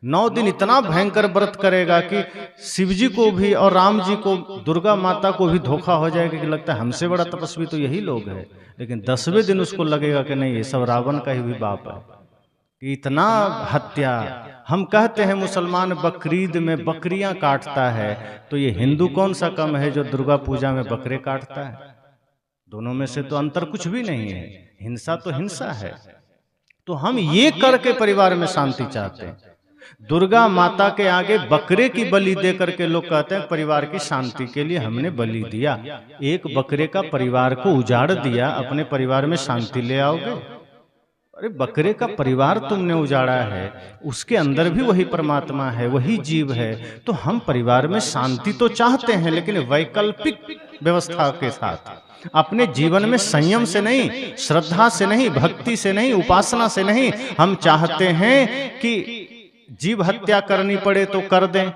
9 दिन इतना भयंकर व्रत करेगा कि शिव जी को भी और राम जी को, दुर्गा माता को भी धोखा हो जाएगा कि लगता है हमसे बड़ा तपस्वी तो यही लोग हैं। लेकिन 10वें दिन उसको लगेगा कि नहीं, ये सब रावण का ही भी बाप है। इतना हत्या, हम कहते हैं मुसलमान बकरीद में बकरियां काटता है, तो ये हिंदू कौन सा कम है जो दुर्गा पूजा में बकरे काटता है? दोनों में से तो अंतर कुछ भी नहीं है, हिंसा तो हिंसा है। तो हम ये करके परिवार में शांति चाहते हैं। दुर्गा माता के आगे बकरे की बलि दे करके लोग कहते हैं परिवार की शांति के लिए हमने बलि दिया। एक बकरे का परिवार को उजाड़ दिया, अपने परिवार में शांति ले आओगे? अरे बकरे का परिवार तुमने उजाड़ा है, उसके अंदर भी वही परमात्मा है, वही जीव है। तो हम परिवार में शांति तो चाहते हैं, लेकिन वैकल्पिक व्यवस्था के साथ, अपने जीवन में संयम से नहीं, श्रद्धा से नहीं, भक्ति से नहीं, उपासना से नहीं। हम चाहते हैं कि जीव हत्या करनी पड़े तो कर दें,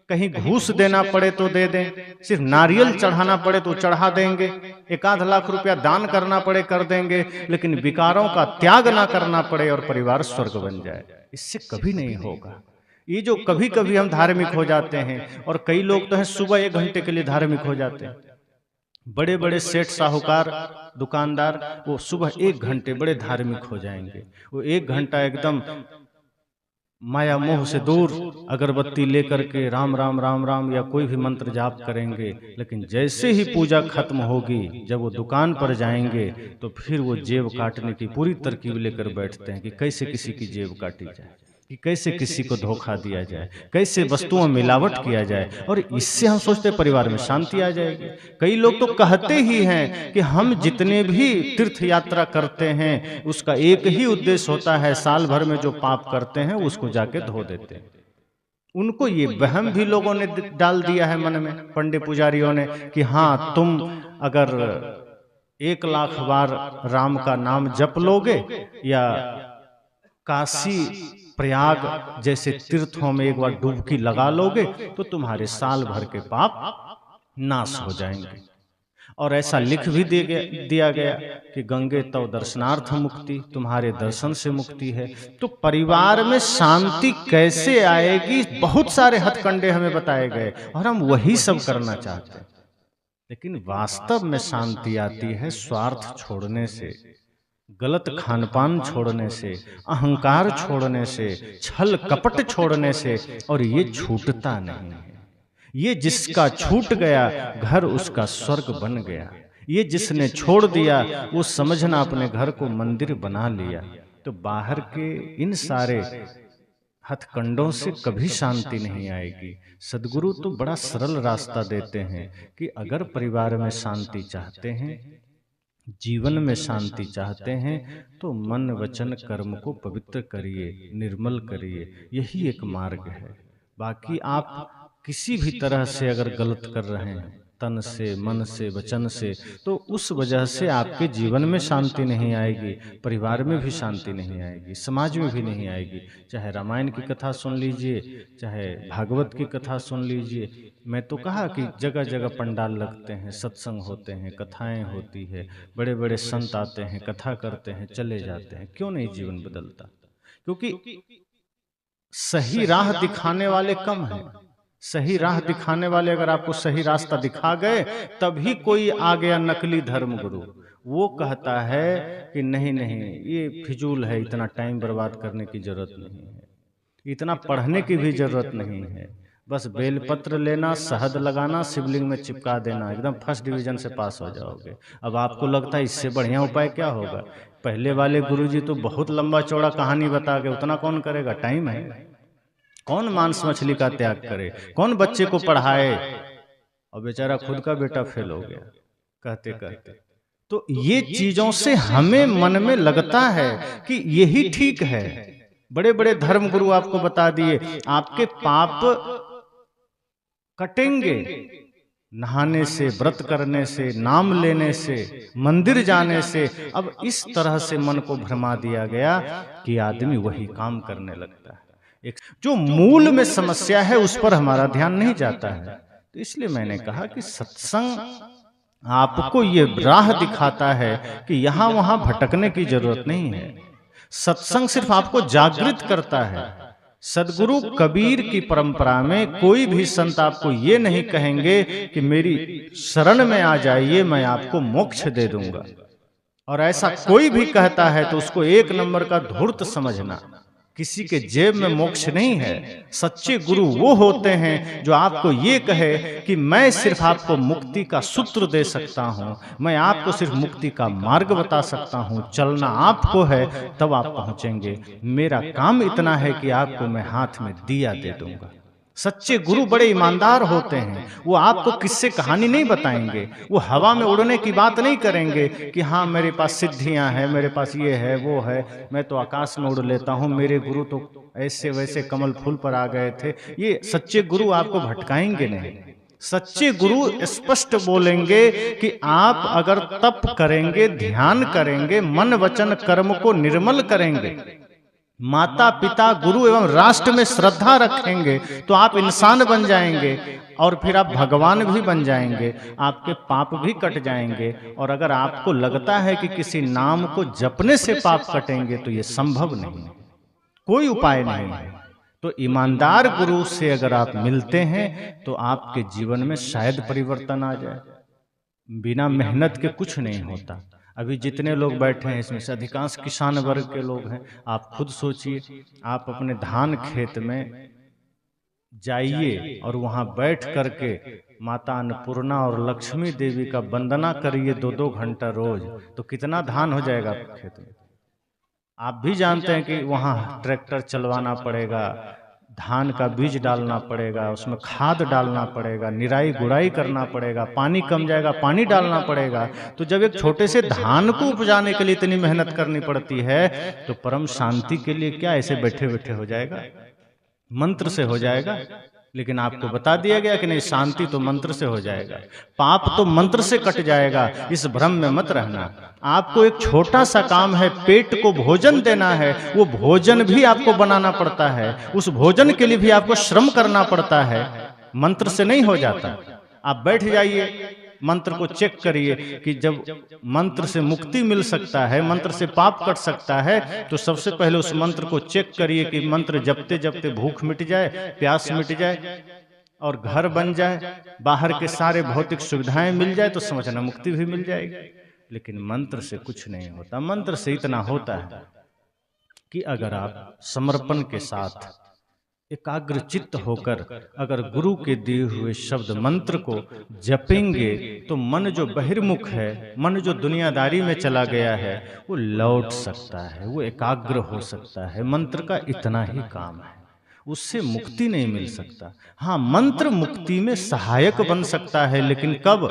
कहीं घूस देना पड़े तो दे दें, सिर्फ नारियल चढ़ाना पड़े तो चढ़ा देंगे, 1-8 लाख रुपया दान करना पड़े कर देंगे, लेकिन विकारों का त्याग ना करना पड़े और परिवार स्वर्ग बन जाए। इससे कभी नहीं होगा। ये जो कभी कभी हम धार्मिक हो जाते हैं, और कई लोग तो हैं सुबह 1 घंटे के लिए धार्मिक हो जाते हैं। बड़े बड़े सेठ साहूकार दुकानदार वो सुबह 1 घंटे बड़े धार्मिक हो जाएंगे। वो 1 घंटा एकदम माया मोह से दूर अगरबत्ती लेकर के राम राम राम राम या कोई भी मंत्र जाप करेंगे। लेकिन जैसे ही पूजा खत्म होगी, जब वो दुकान पर जाएंगे तो फिर वो जेब काटने की पूरी तरकीब लेकर बैठते हैं कि कैसे किसी की जेब काटी जाए, कि कैसे किसी को धोखा दिया जाए, कैसे वस्तुओं में मिलावट किया जाए। और इससे हम सोचते हैं परिवार में शांति आ जाएगी। कई लोग तो कहते ही हैं कि हम जितने भी तीर्थ यात्रा करते हैं उसका एक ही उद्देश्य होता है, साल भर में जो पाप करते हैं उसको जाके धो देते हैं। उनको ये वहम भी लोगों ने डाल दिया है मन में, पंडित पुजारियों ने, कि हाँ तुम अगर 1 लाख बार राम का नाम जप लोगे या काशी प्रयाग जैसे तीर्थों में एक बार डुबकी लगा लोगे तो तुम्हारे साल भर के पाप नाश हो जाएंगे। और ऐसा लिख भी दिया गया कि गंगे तव दर्शनार्थ मुक्ति, तुम्हारे दर्शन से मुक्ति है। तो परिवार में शांति कैसे आएगी, बहुत सारे हथकंडे हमें बताए गए और हम वही सब करना चाहते हैं। लेकिन वास्तव में शांति आती है स्वार्थ छोड़ने से, गलत खानपान छोड़ने से, अहंकार छोड़ने से, छल कपट छोड़ने से। और ये छूटता नहीं है। ये जिसका छूट गया घर उसका स्वर्ग बन गया। ये जिसने छोड़ दिया वो समझना अपने घर को मंदिर बना लिया। तो बाहर के इन सारे हथकंडों से कभी शांति नहीं आएगी। सद्गुरु तो बड़ा सरल रास्ता देते हैं कि अगर परिवार में शांति चाहते हैं, जीवन में शांति चाहते हैं, तो मन वचन कर्म को पवित्र करिए, निर्मल करिए। यही एक मार्ग है। बाकी आप किसी भी तरह से अगर गलत कर रहे हैं, तन से, मन से, वचन से, तो उस वजह से आपके जीवन में शांति नहीं आएगी, परिवार में भी शांति नहीं आएगी, समाज में भी नहीं आएगी। चाहे रामायण की कथा सुन लीजिए, चाहे भागवत की कथा सुन लीजिए। मैं तो कहा कि जगह जगह पंडाल लगते हैं, सत्संग होते हैं, कथाएं होती है, बड़े बड़े संत आते हैं, कथा करते हैं, चले जाते हैं। क्यों नहीं जीवन बदलता? क्योंकि सही राह दिखाने वाले कम हैं। सही राह दिखाने वाले अगर आपको सही रास्ता दिखा गए, तभी कोई आ गया नकली धर्मगुरु। वो कहता है कि नहीं नहीं, ये फिजूल है, इतना टाइम बर्बाद करने की जरूरत नहीं है, इतना पढ़ने की भी जरूरत नहीं है, बस बेलपत्र लेना, शहद लगाना, शिवलिंग में चिपका देना, एकदम फर्स्ट डिवीजन से पास हो जाओगे। अब आपको लगता है इससे बढ़िया उपाय क्या होगा? पहले वाले गुरुजी तो बहुत लंबा चौड़ा कहानी बता के, उतना कौन करेगा? टाइम है। कौन मांस मछली का त्याग करे? कौन बच्चे को पढ़ाए? और बेचारा खुद का बेटा फेल हो गया कहते कहते। तो ये चीजों से हमें मन में लगता है कि यही ठीक है। बड़े बड़े धर्म गुरु आपको बता दिए आपके पाप कटेंगे नहाने से, व्रत करने से, नाम लेने से, मंदिर जाने से। अब इस तरह से मन को भरमा दिया गया कि आदमी वही काम करने लगता है। जो मूल में समस्या है उस पर हमारा ध्यान नहीं जाता है। तो इसलिए मैंने कहा कि सत्संग आपको ये राह दिखाता है कि यहां वहां भटकने की जरूरत नहीं है। सत्संग सिर्फ आपको जागृत करता है। सदगुरु कबीर की परंपरा में कोई भी संत आपको ये नहीं कहेंगे कि मेरी शरण में आ जाइए, मैं आपको मोक्ष दे दूंगा। और ऐसा कोई भी कहता है तो उसको एक नंबर का धूर्त समझना। किसी के जेब में मोक्ष नहीं है। सच्चे गुरु वो होते हैं जो आपको ये कहे कि मैं सिर्फ आपको मुक्ति का सूत्र दे सकता हूँ, मैं आपको सिर्फ मुक्ति का मार्ग बता सकता हूँ, चलना आपको है तब आप पहुंचेंगे। मेरा काम इतना है कि आपको मैं हाथ में दिया दे दूंगा। सच्चे गुरु बड़े ईमानदार होते हैं। वो आपको किस्से कहानी नहीं बताएंगे, वो हवा में उड़ने की बात नहीं करेंगे कि हाँ मेरे पास सिद्धियां हैं, मेरे पास ये है वो है, मैं तो आकाश में उड़ लेता हूँ, मेरे गुरु तो ऐसे वैसे कमल फूल पर आ गए थे। ये सच्चे गुरु आपको भटकाएंगे नहीं। सच्चे गुरु स्पष्ट बोलेंगे कि आप अगर तप करेंगे, ध्यान करेंगे, मन वचन कर्म को निर्मल करेंगे, माता पिता गुरु एवं राष्ट्र में श्रद्धा रखेंगे, तो आप इंसान बन जाएंगे और फिर आप भगवान भी बन जाएंगे, आपके पाप भी कट जाएंगे। और अगर आपको लगता है कि किसी नाम को जपने से पाप कटेंगे तो ये संभव नहीं, कोई उपाय नहीं है। तो ईमानदार गुरु से अगर आप मिलते हैं तो आपके जीवन में शायद परिवर्तन आ जाए। बिना मेहनत के कुछ नहीं होता। अभी जितने लोग बैठे हैं इसमें से अधिकांश किसान वर्ग के लोग हैं। आप खुद सोचिए, आप अपने धान खेत में जाइए और वहां बैठ करके माता अन्नपूर्णा और लक्ष्मी देवी का वंदना करिए 2-2 घंटा रोज, तो कितना धान हो जाएगा आपके खेत में। आप भी जानते हैं कि वहां ट्रैक्टर चलवाना पड़ेगा, धान का बीज डालना पड़ेगा, उसमें खाद डालना पड़ेगा, निराई गुड़ाई करना पड़ेगा, पानी कम जाएगा पानी डालना पड़ेगा। तो जब एक छोटे से धान को उपजाने के लिए इतनी मेहनत करनी पड़ती है, तो परम शांति के लिए क्या ऐसे बैठे बैठे हो जाएगा? मंत्र से हो जाएगा? लेकिन आपको बता दिया गया कि नहीं, शांति तो मंत्र से हो जाएगा, पाप तो मंत्र से कट जाएगा, इस भ्रम में मत रहना। आपको एक छोटा सा काम है, पेट को भोजन देना है, वो भोजन भी आपको बनाना पड़ता है, उस भोजन के लिए भी आपको श्रम करना पड़ता है, मंत्र से नहीं हो जाता। आप बैठ जाइए, मंत्र को चेक करिए कि जब मंत्र से मुक्ति मिल सकता है, मंत्र से पाप कट सकता है, तो सबसे पहले उस मंत्र को चेक करिए कि मंत्र जपते जपते भूख मिट जाए, प्यास मिट जाए और घर बन जाए, बाहर के सारे भौतिक सुविधाएं मिल जाए, तो समझना मुक्ति भी मिल जाएगी। लेकिन मंत्र से कुछ नहीं होता। मंत्र से इतना होता है कि अगर आप समर्पण के साथ एकाग्र चित्त होकर अगर गुरु के दिए हुए शब्द मंत्र को जपेंगे, तो मन जो बहिर्मुख है, मन जो दुनियादारी में चला गया है, वो लौट सकता है, वो एकाग्र हो सकता है। मंत्र का इतना ही काम है, उससे मुक्ति नहीं मिल सकता। हाँ, मंत्र मुक्ति में सहायक बन सकता है, लेकिन कब?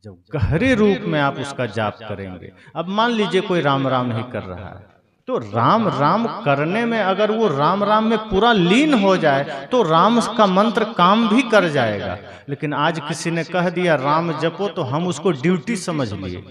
जब गहरे रूप में आप उसका जाप करेंगे। अब मान लीजिए कोई राम राम ही कर रहा है, तो राम राम करने में अगर वो राम राम में पूरा लीन हो जाए तो राम का मंत्र काम भी कर जाएगा। लेकिन आज किसी ने कह दिया राम जपो, तो हम उसको ड्यूटी समझ लिए,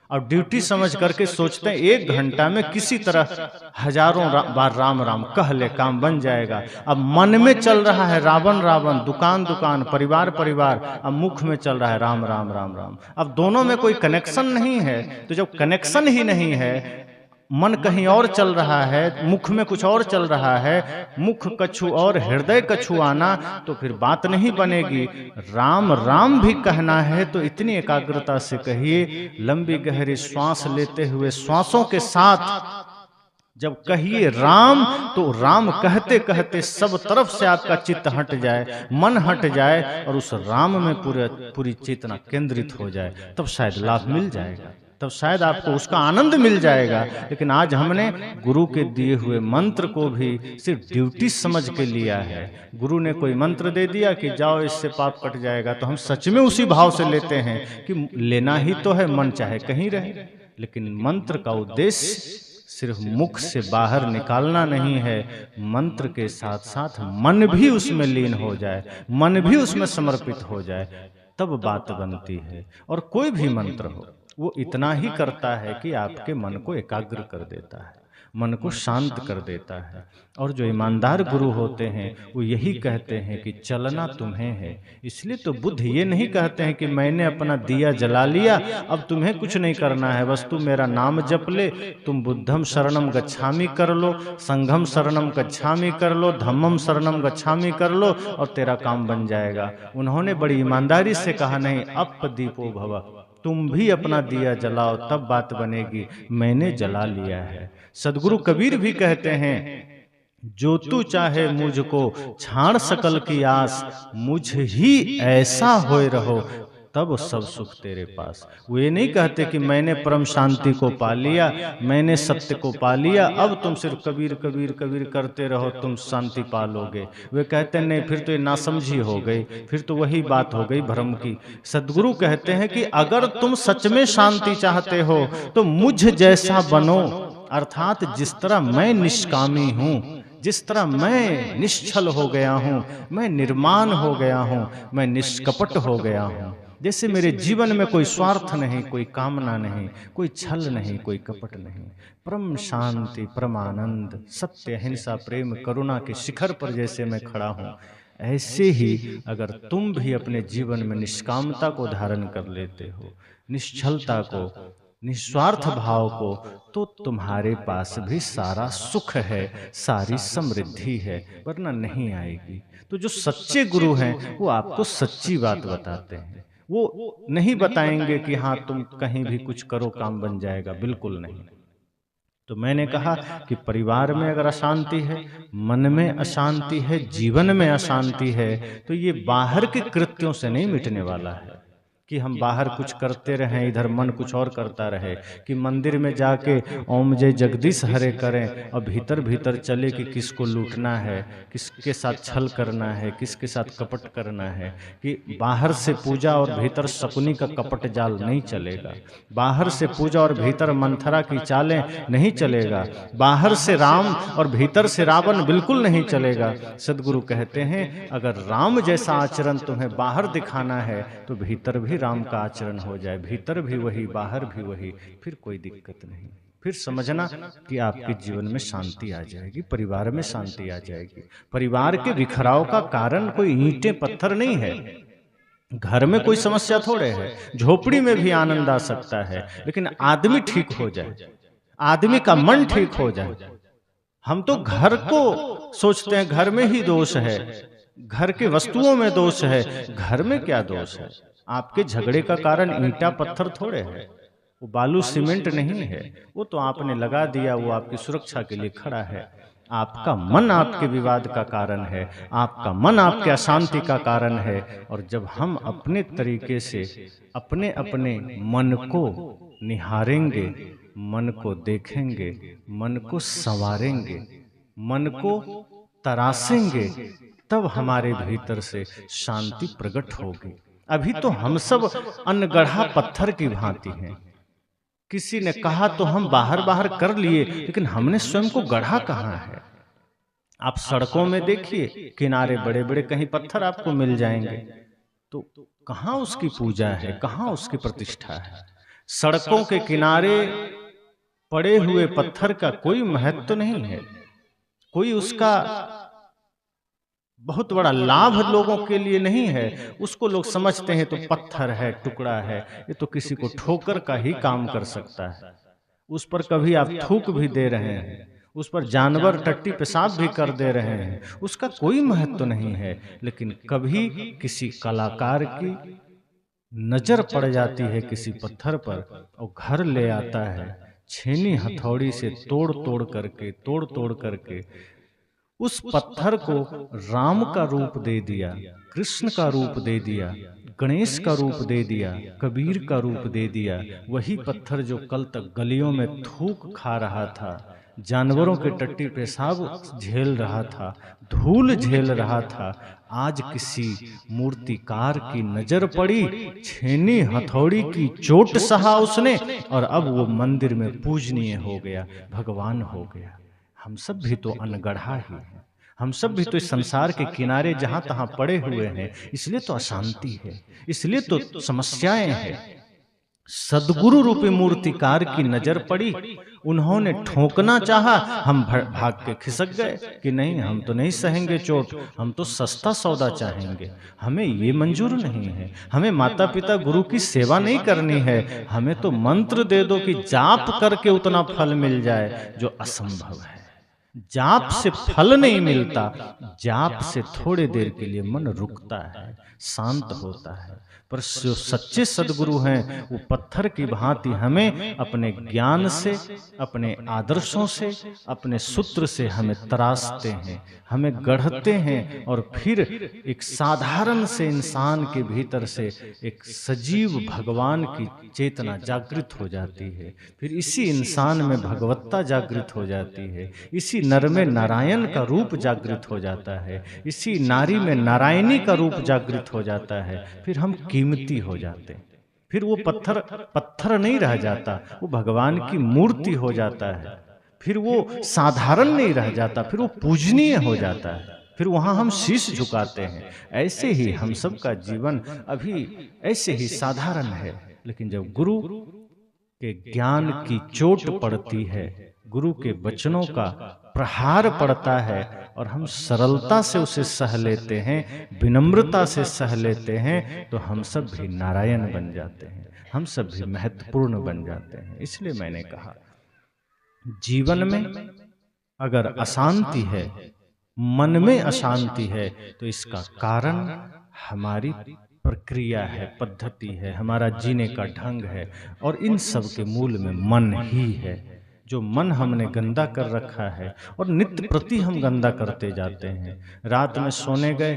और ड्यूटी समझ करके सोचते हैं 1 घंटा में किसी तरह हजारों बार राम राम कह ले, काम बन जाएगा। अब मन में चल रहा है रावण रावण, दुकान दुकान, परिवार परिवार, अब मुख में चल रहा है राम राम राम राम। अब दोनों में कोई कनेक्शन नहीं है, तो जब कनेक्शन ही नहीं है, मन कहीं और चल रहा है, मुख में कुछ और चल रहा है, मुख कछु और हृदय कछु आना, तो फिर बात नहीं बनेगी। राम राम भी कहना है तो इतनी एकाग्रता से कहिए, लंबी गहरी श्वास लेते हुए श्वासों के साथ जब कहिए राम, तो राम कहते कहते सब तरफ से आपका चित्त हट जाए, मन हट जाए, और उस राम में पूरी चेतना केंद्रित हो जाए, तब शायद लाभ मिल जाएगा, तब शायद आपको उसका आनंद मिल जाएगा। लेकिन आज हमने गुरु के दिए हुए मंत्र को भी सिर्फ ड्यूटी समझ के लिया है। गुरु ने कोई मंत्र दे दिया कि जाओ इससे पाप कट जाएगा, तो हम सच में उसी भाव से लेते हैं कि लेना ही तो है, मन चाहे कहीं रहे। लेकिन मंत्र का उद्देश्य सिर्फ मुख से बाहर निकालना नहीं है, मंत्र के साथ साथ मन भी उसमें लीन हो जाए, मन भी उसमें समर्पित हो जाए, तब बात बनती है। और कोई भी मंत्र हो, वो इतना ही करता है कि आपके मन को एकाग्र कर देता है, मन को शांत कर देता है। और जो ईमानदार गुरु होते हैं वो यही कहते हैं कि चलना तुम्हें है। इसलिए तो बुद्ध ये नहीं कहते हैं कि मैंने अपना दिया जला लिया, अब तुम्हें कुछ नहीं करना है, बस तू मेरा नाम जप ले, तुम बुद्धम शरणम गच्छामि कर लो, संघम शरणम गच्छामि कर लो, धम्मम शरणम गच्छामि कर लो, और तेरा काम बन जाएगा। उन्होंने बड़ी ईमानदारी से कहा नहीं, अप दीपो भव, तुम भी अपना दिया जलाओ, तब बात बनेगी। मैंने जला लिया है। सदगुरु कबीर भी कहते हैं, जो तू चाहे मुझको छाड़ सकल की आस, मुझ ही ऐसा होए रहो, तब सब सुख तेरे पास। वो ये नहीं कहते कि मैंने परम शांति को पा लिया, मैंने सत्य को पा लिया, अब तुम सिर्फ कबीर कबीर कबीर करते रहो, तुम शांति पा लोगे। वे कहते नहीं, फिर तो ये नासमझी हो गई, फिर तो वही बात हो गई भ्रम की। सदगुरु कहते हैं कि अगर तुम सच में शांति चाहते हो तो मुझ जैसा बनो, अर्थात जिस तरह मैं निष्कामी हूं, जिस तरह मैं निश्चल हो गया हूं, मैं निर्माण हो गया हूं, मैं निष्कपट हो गया हूं, जैसे मेरे जीवन में कोई स्वार्थ नहीं, कोई कामना नहीं, कोई छल नहीं, कोई कपट नहीं, परम शांति, परम आनंद, सत्य, अहिंसा, प्रेम, करुणा के शिखर पर जैसे मैं खड़ा हूं, ऐसे ही अगर तुम भी अपने जीवन में निष्कामता को धारण कर लेते हो, निश्चलता को, निस्वार्थ भाव को, तो तुम्हारे पास भी सारा सुख है, सारी समृद्धि है, वरना नहीं आएगी। तो जो सच्चे गुरु हैं वो आपको सच्ची बात बताते हैं, वो नहीं बताएंगे कि हाँ तुम कहीं भी कुछ करो काम बन जाएगा, बिल्कुल नहीं। तो मैंने कहा कि परिवार में अगर अशांति है, मन में अशांति है, जीवन में अशांति है, तो ये बाहर के कृत्यों से नहीं मिटने वाला है, कि हम बाहर कुछ करते रहें, इधर मन कुछ और करता रहे, कि मंदिर में जाके ओम जय जगदीश हरे करें और भीतर भीतर चले कि किसको लूटना है, किसके साथ छल करना है, किसके साथ कपट करना है। कि बाहर से पूजा और भीतर शकुनी का कपट जाल नहीं चलेगा। बाहर से पूजा और भीतर मंथरा की चालें नहीं चलेगा। बाहर से राम और भीतर से रावण बिल्कुल नहीं चलेगा। सदगुरु कहते हैं अगर राम जैसा आचरण तुम्हें बाहर दिखाना है तो भीतर भी राम का आचरण हो जाए, भीतर भी वही बाहर भी वही, फिर कोई दिक्कत नहीं। फिर समझना कि आपके जीवन में शांति आ जाएगी, परिवार में शांति आ जाएगी। परिवार के बिखराव का कारण कोई ईंटें पत्थर नहीं है। घर में कोई समस्या थोड़े है, झोपड़ी में भी आनंद आ सकता है, लेकिन आदमी ठीक हो जाए, आदमी का मन ठीक हो जाए। हम तो घर को सोचते हैं घर में ही दोष है, घर के वस्तुओं में दोष है। घर में क्या दोष है? आपके झगड़े का कारण ईंटा पत्थर थोड़े है, वो बालू सीमेंट नहीं है, वो तो आपने लगा दिया, वो आपकी सुरक्षा के लिए खड़ा है। आपका मन आपके विवाद का कारण है, आपका मन आपके अशांति का कारण है। और जब हम अपने तरीके से अपने अपने मन को निहारेंगे, मन को देखेंगे, मन को संवारेंगे, मन को तरासेंगे, तब हमारे भीतर से शांति प्रकट होगी। अभी तो हम सब अनगढ़ा पत्थर की भांति हैं। किसी ने कहा तो हम बाहर बाहर कर लिए, लेकिन हमने स्वयं को गढ़ा कहाँ है? आप सड़कों में देखिए, किनारे बड़े बड़े कहीं पत्थर आपको मिल जाएंगे, तो कहाँ उसकी पूजा है, कहाँ उसकी प्रतिष्ठा है? सड़कों के किनारे पड़े हुए पत्थर का कोई महत्व नहीं है, कोई उसका बहुत बड़ा लाभ लोगों के लिए नहीं है। उसको लोग समझते हैं तो पत्थर है, टुकड़ा है, ये तो किसी को ठोकर का ही काम कर सकता है। उस पर कभी आप थूक भी दे रहे हैं, उस पर जानवर टट्टी पेशाब भी कर दे रहे हैं, उसका कोई महत्व नहीं है। लेकिन कभी किसी कलाकार की नजर पड़ जाती है किसी पत्थर पर और घर ले आता है, छेनी हथौड़ी से तोड़ तोड़ करके उस पत्थर को राम का रूप दे दिया, कृष्ण का रूप दे दिया, गणेश का रूप दे दिया, कबीर का रूप दे दिया। वही पत्थर जो कल तक गलियों में थूक खा रहा था, जानवरों के टट्टी पेशाब झेल रहा था, धूल झेल रहा था, आज किसी मूर्तिकार की नजर पड़ी, छेनी हथौड़ी की चोट सहा उसने और अब वो मंदिर में पूजनीय हो गया, भगवान हो गया। हम सब भी तो अनगढ़ा ही हैं, हम सब भी तो इस संसार के किनारे जहां तहां पड़े हुए हैं, इसलिए तो अशांति है, इसलिए तो समस्याएं हैं। सदगुरु रूपी मूर्तिकार की नजर पड़ी, उन्होंने ठोकना चाहा, हम भाग के खिसक गए कि नहीं, हम तो नहीं सहेंगे चोट, हम तो सस्ता सौदा चाहेंगे, हमें ये मंजूर नहीं है, हमें माता पिता गुरु की सेवा नहीं करनी है, हमें तो मंत्र दे दो कि जाप करके उतना फल मिल जाए, जो असंभव है। जाप से फल नहीं मिलता, जाप से थोड़े देर के लिए मन रुकता है, शांत होता है। पर जो सच्चे सदगुरु हैं वो पत्थर की भांति हमें अपने ज्ञान से, अपने आदर्शों से, अपने सूत्र से हमें तराशते हैं, हमें गढ़ते हैं और फिर एक साधारण से इंसान के भीतर से एक सजीव भगवान की चेतना जागृत हो जाती है। फिर इसी इंसान में भगवत्ता जागृत हो जाती है, इसी नर में नारायण का रूप जागृत हो जाता है, इसी नारी में नारायणी का रूप जागृत हो जाता है। फिर हम कीमती हो जाते हैं, फिर वो पत्थर पत्थर नहीं रह जाता, वो भगवान की मूर्ति हो जाता है। फिर वो साधारण नहीं रह जाता, फिर वो पूजनीय हो जाता है, फिर वहां हम शीश झुकाते हैं। ऐसे ही हम सब का जीवन अभी ऐसे ही साधारण है, लेकिन जब गुरु के ज्ञान की चोट पड़ती है, गुरु के वचनों का प्रहार पड़ता है और हम सरलता से उसे सह लेते हैं, विनम्रता से सह लेते हैं, तो हम सब भी नारायण बन जाते हैं, हम सब भी महत्वपूर्ण बन जाते हैं। इसलिए मैंने कहा जीवन में अगर अशांति है, मन में अशांति है, तो इसका कारण हमारी प्रक्रिया है, पद्धति है, हमारा जीने का ढंग है, और इन सब के मूल में मन ही है। जो मन हमने गंदा कर रखा है और नित्य प्रति हम गंदा करते जाते हैं। रात में सोने गए,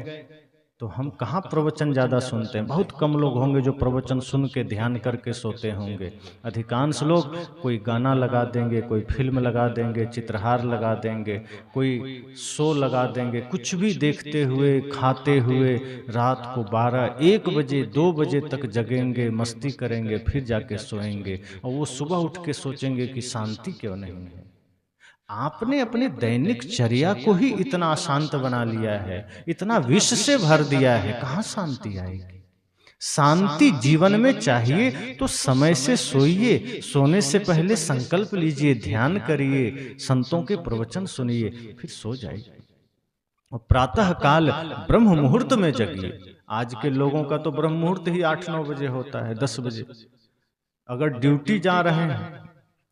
तो हम कहाँ प्रवचन ज़्यादा सुनते हैं? बहुत कम लोग होंगे जो प्रवचन सुन के ध्यान करके सोते होंगे। अधिकांश लोग कोई गाना लगा देंगे, कोई फिल्म लगा देंगे, चित्रहार लगा देंगे, कोई शो लगा देंगे, कुछ भी देखते हुए, खाते हुए रात को 12-1 बजे, 2 बजे तक जगेंगे, मस्ती करेंगे, फिर जाके सोएंगे और वो सुबह उठ के सोचेंगे कि शांति क्यों नहीं है। आपने अपने दैनिक चर्या को ही इतना अशांत बना लिया है, इतना विष से भर दिया है, कहाँ शांति आएगी? शांति जीवन में चाहिए तो समय से सोइए, सोने से पहले संकल्प लीजिए, ध्यान करिए, संतों के प्रवचन सुनिए, फिर सो जाइए। और प्रातः काल ब्रह्म मुहूर्त में जगिए। आज के लोगों का तो ब्रह्म मुहूर्त ही 8-9 बजे होता है, 10 बजे। अगर ड्यूटी जा रहे हैं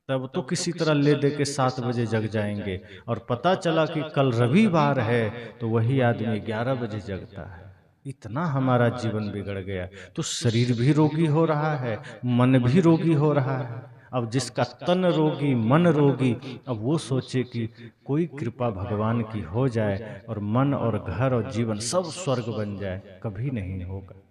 तब तो किसी तरह ले दे के 7 बजे जग जाएंगे, और पता चला कि कल रविवार है तो वही आदमी 11 बजे जगता है। इतना हमारा जीवन बिगड़ गया, तो शरीर भी रोगी हो रहा है, मन भी रोगी हो रहा है। अब जिसका तन रोगी, मन रोगी, अब वो सोचे कि कोई कृपा भगवान की हो जाए और मन और घर और जीवन सब स्वर्ग बन जाए, कभी नहीं होगा।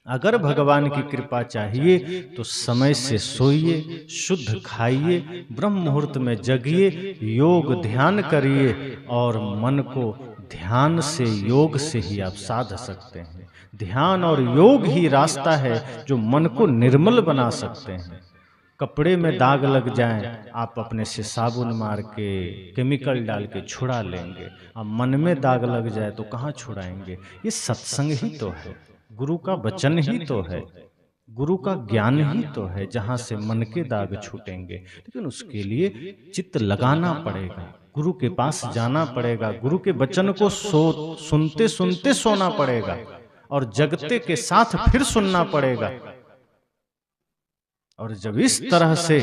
अगर भगवान की कृपा चाहिए तो समय से सोइए, शुद्ध खाइए, ब्रह्म मुहूर्त में जगिए, योग ध्यान करिए, और मन को ध्यान से, योग से ही आप साध सकते हैं। ध्यान और योग ही रास्ता है जो मन को निर्मल बना सकते हैं। कपड़े में दाग लग जाएं, आप अपने से साबुन मार के, केमिकल डाल के छुड़ा लेंगे। अब मन में दाग लग जाए तो कहाँ छुड़ाएंगे? ये सत्संग ही तो है, गुरु का वचन ही तो है, गुरु का ज्ञान ही तो है, जहां से मन के दाग छूटेंगे। लेकिन उसके लिए चित्त लगाना पड़ेगा, गुरु के पास जाना पड़ेगा, गुरु के वचन को सुनते सुनते सोना पड़ेगा, और जगते के साथ फिर सुनना पड़ेगा। और जब इस तरह से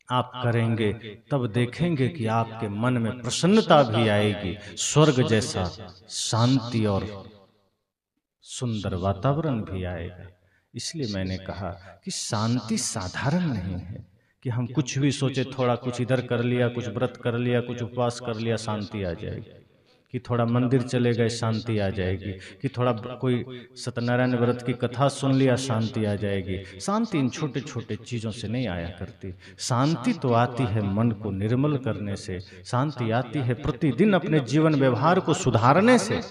आप करेंगे तब देखेंगे कि आपके मन में प्रसन्नता भी आएगी, स्वर्ग जैसा शांति और सुंदर वातावरण भी आएगा। इसलिए मैंने कहा कि शांति साधारण नहीं है कि हम कुछ भी सोचे, थोड़ा कुछ इधर कर लिया, कुछ व्रत कर लिया, कुछ उपवास कर लिया, शांति आ जाएगी, कि थोड़ा मंदिर चले गए शांति आ जाएगी, कि थोड़ा कोई सत्यनारायण व्रत की कथा सुन लिया शांति आ जाएगी। शांति इन छोटे छोटे चीज़ों से नहीं आया करती। शांति तो आती है मन को निर्मल करने से, शांति आती है प्रतिदिन अपने जीवन व्यवहार को सुधारने से,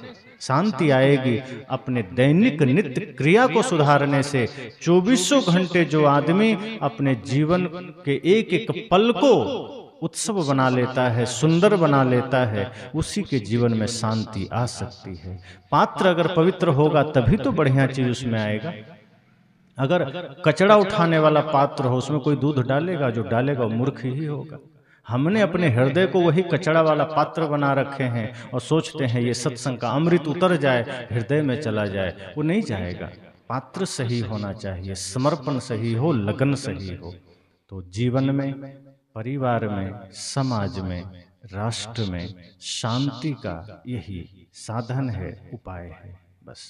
शांति आएगी अपने दैनिक नित्य क्रिया को सुधारने से। 24 घंटे जो आदमी अपने जीवन के एक एक पल को उत्सव बना लेता है, सुंदर बना लेता है, उसी के जीवन में शांति आ सकती है। पात्र अगर पवित्र होगा तभी तो बढ़िया चीज उसमें आएगा। अगर कचरा उठाने वाला पात्र हो, उसमें कोई दूध डालेगा? जो डालेगा वो मूर्ख ही होगा। हमने अपने हृदय को वही कचरा वाला पात्र बना रखे हैं और सोचते हैं ये सत्संग का अमृत उतर जाए, हृदय में चला जाए। वो नहीं जाएगा। पात्र सही होना चाहिए, समर्पण सही हो, लगन सही हो, तो जीवन में, परिवार में, समाज में, राष्ट्र में शांति का यही साधन है, उपाय है। बस।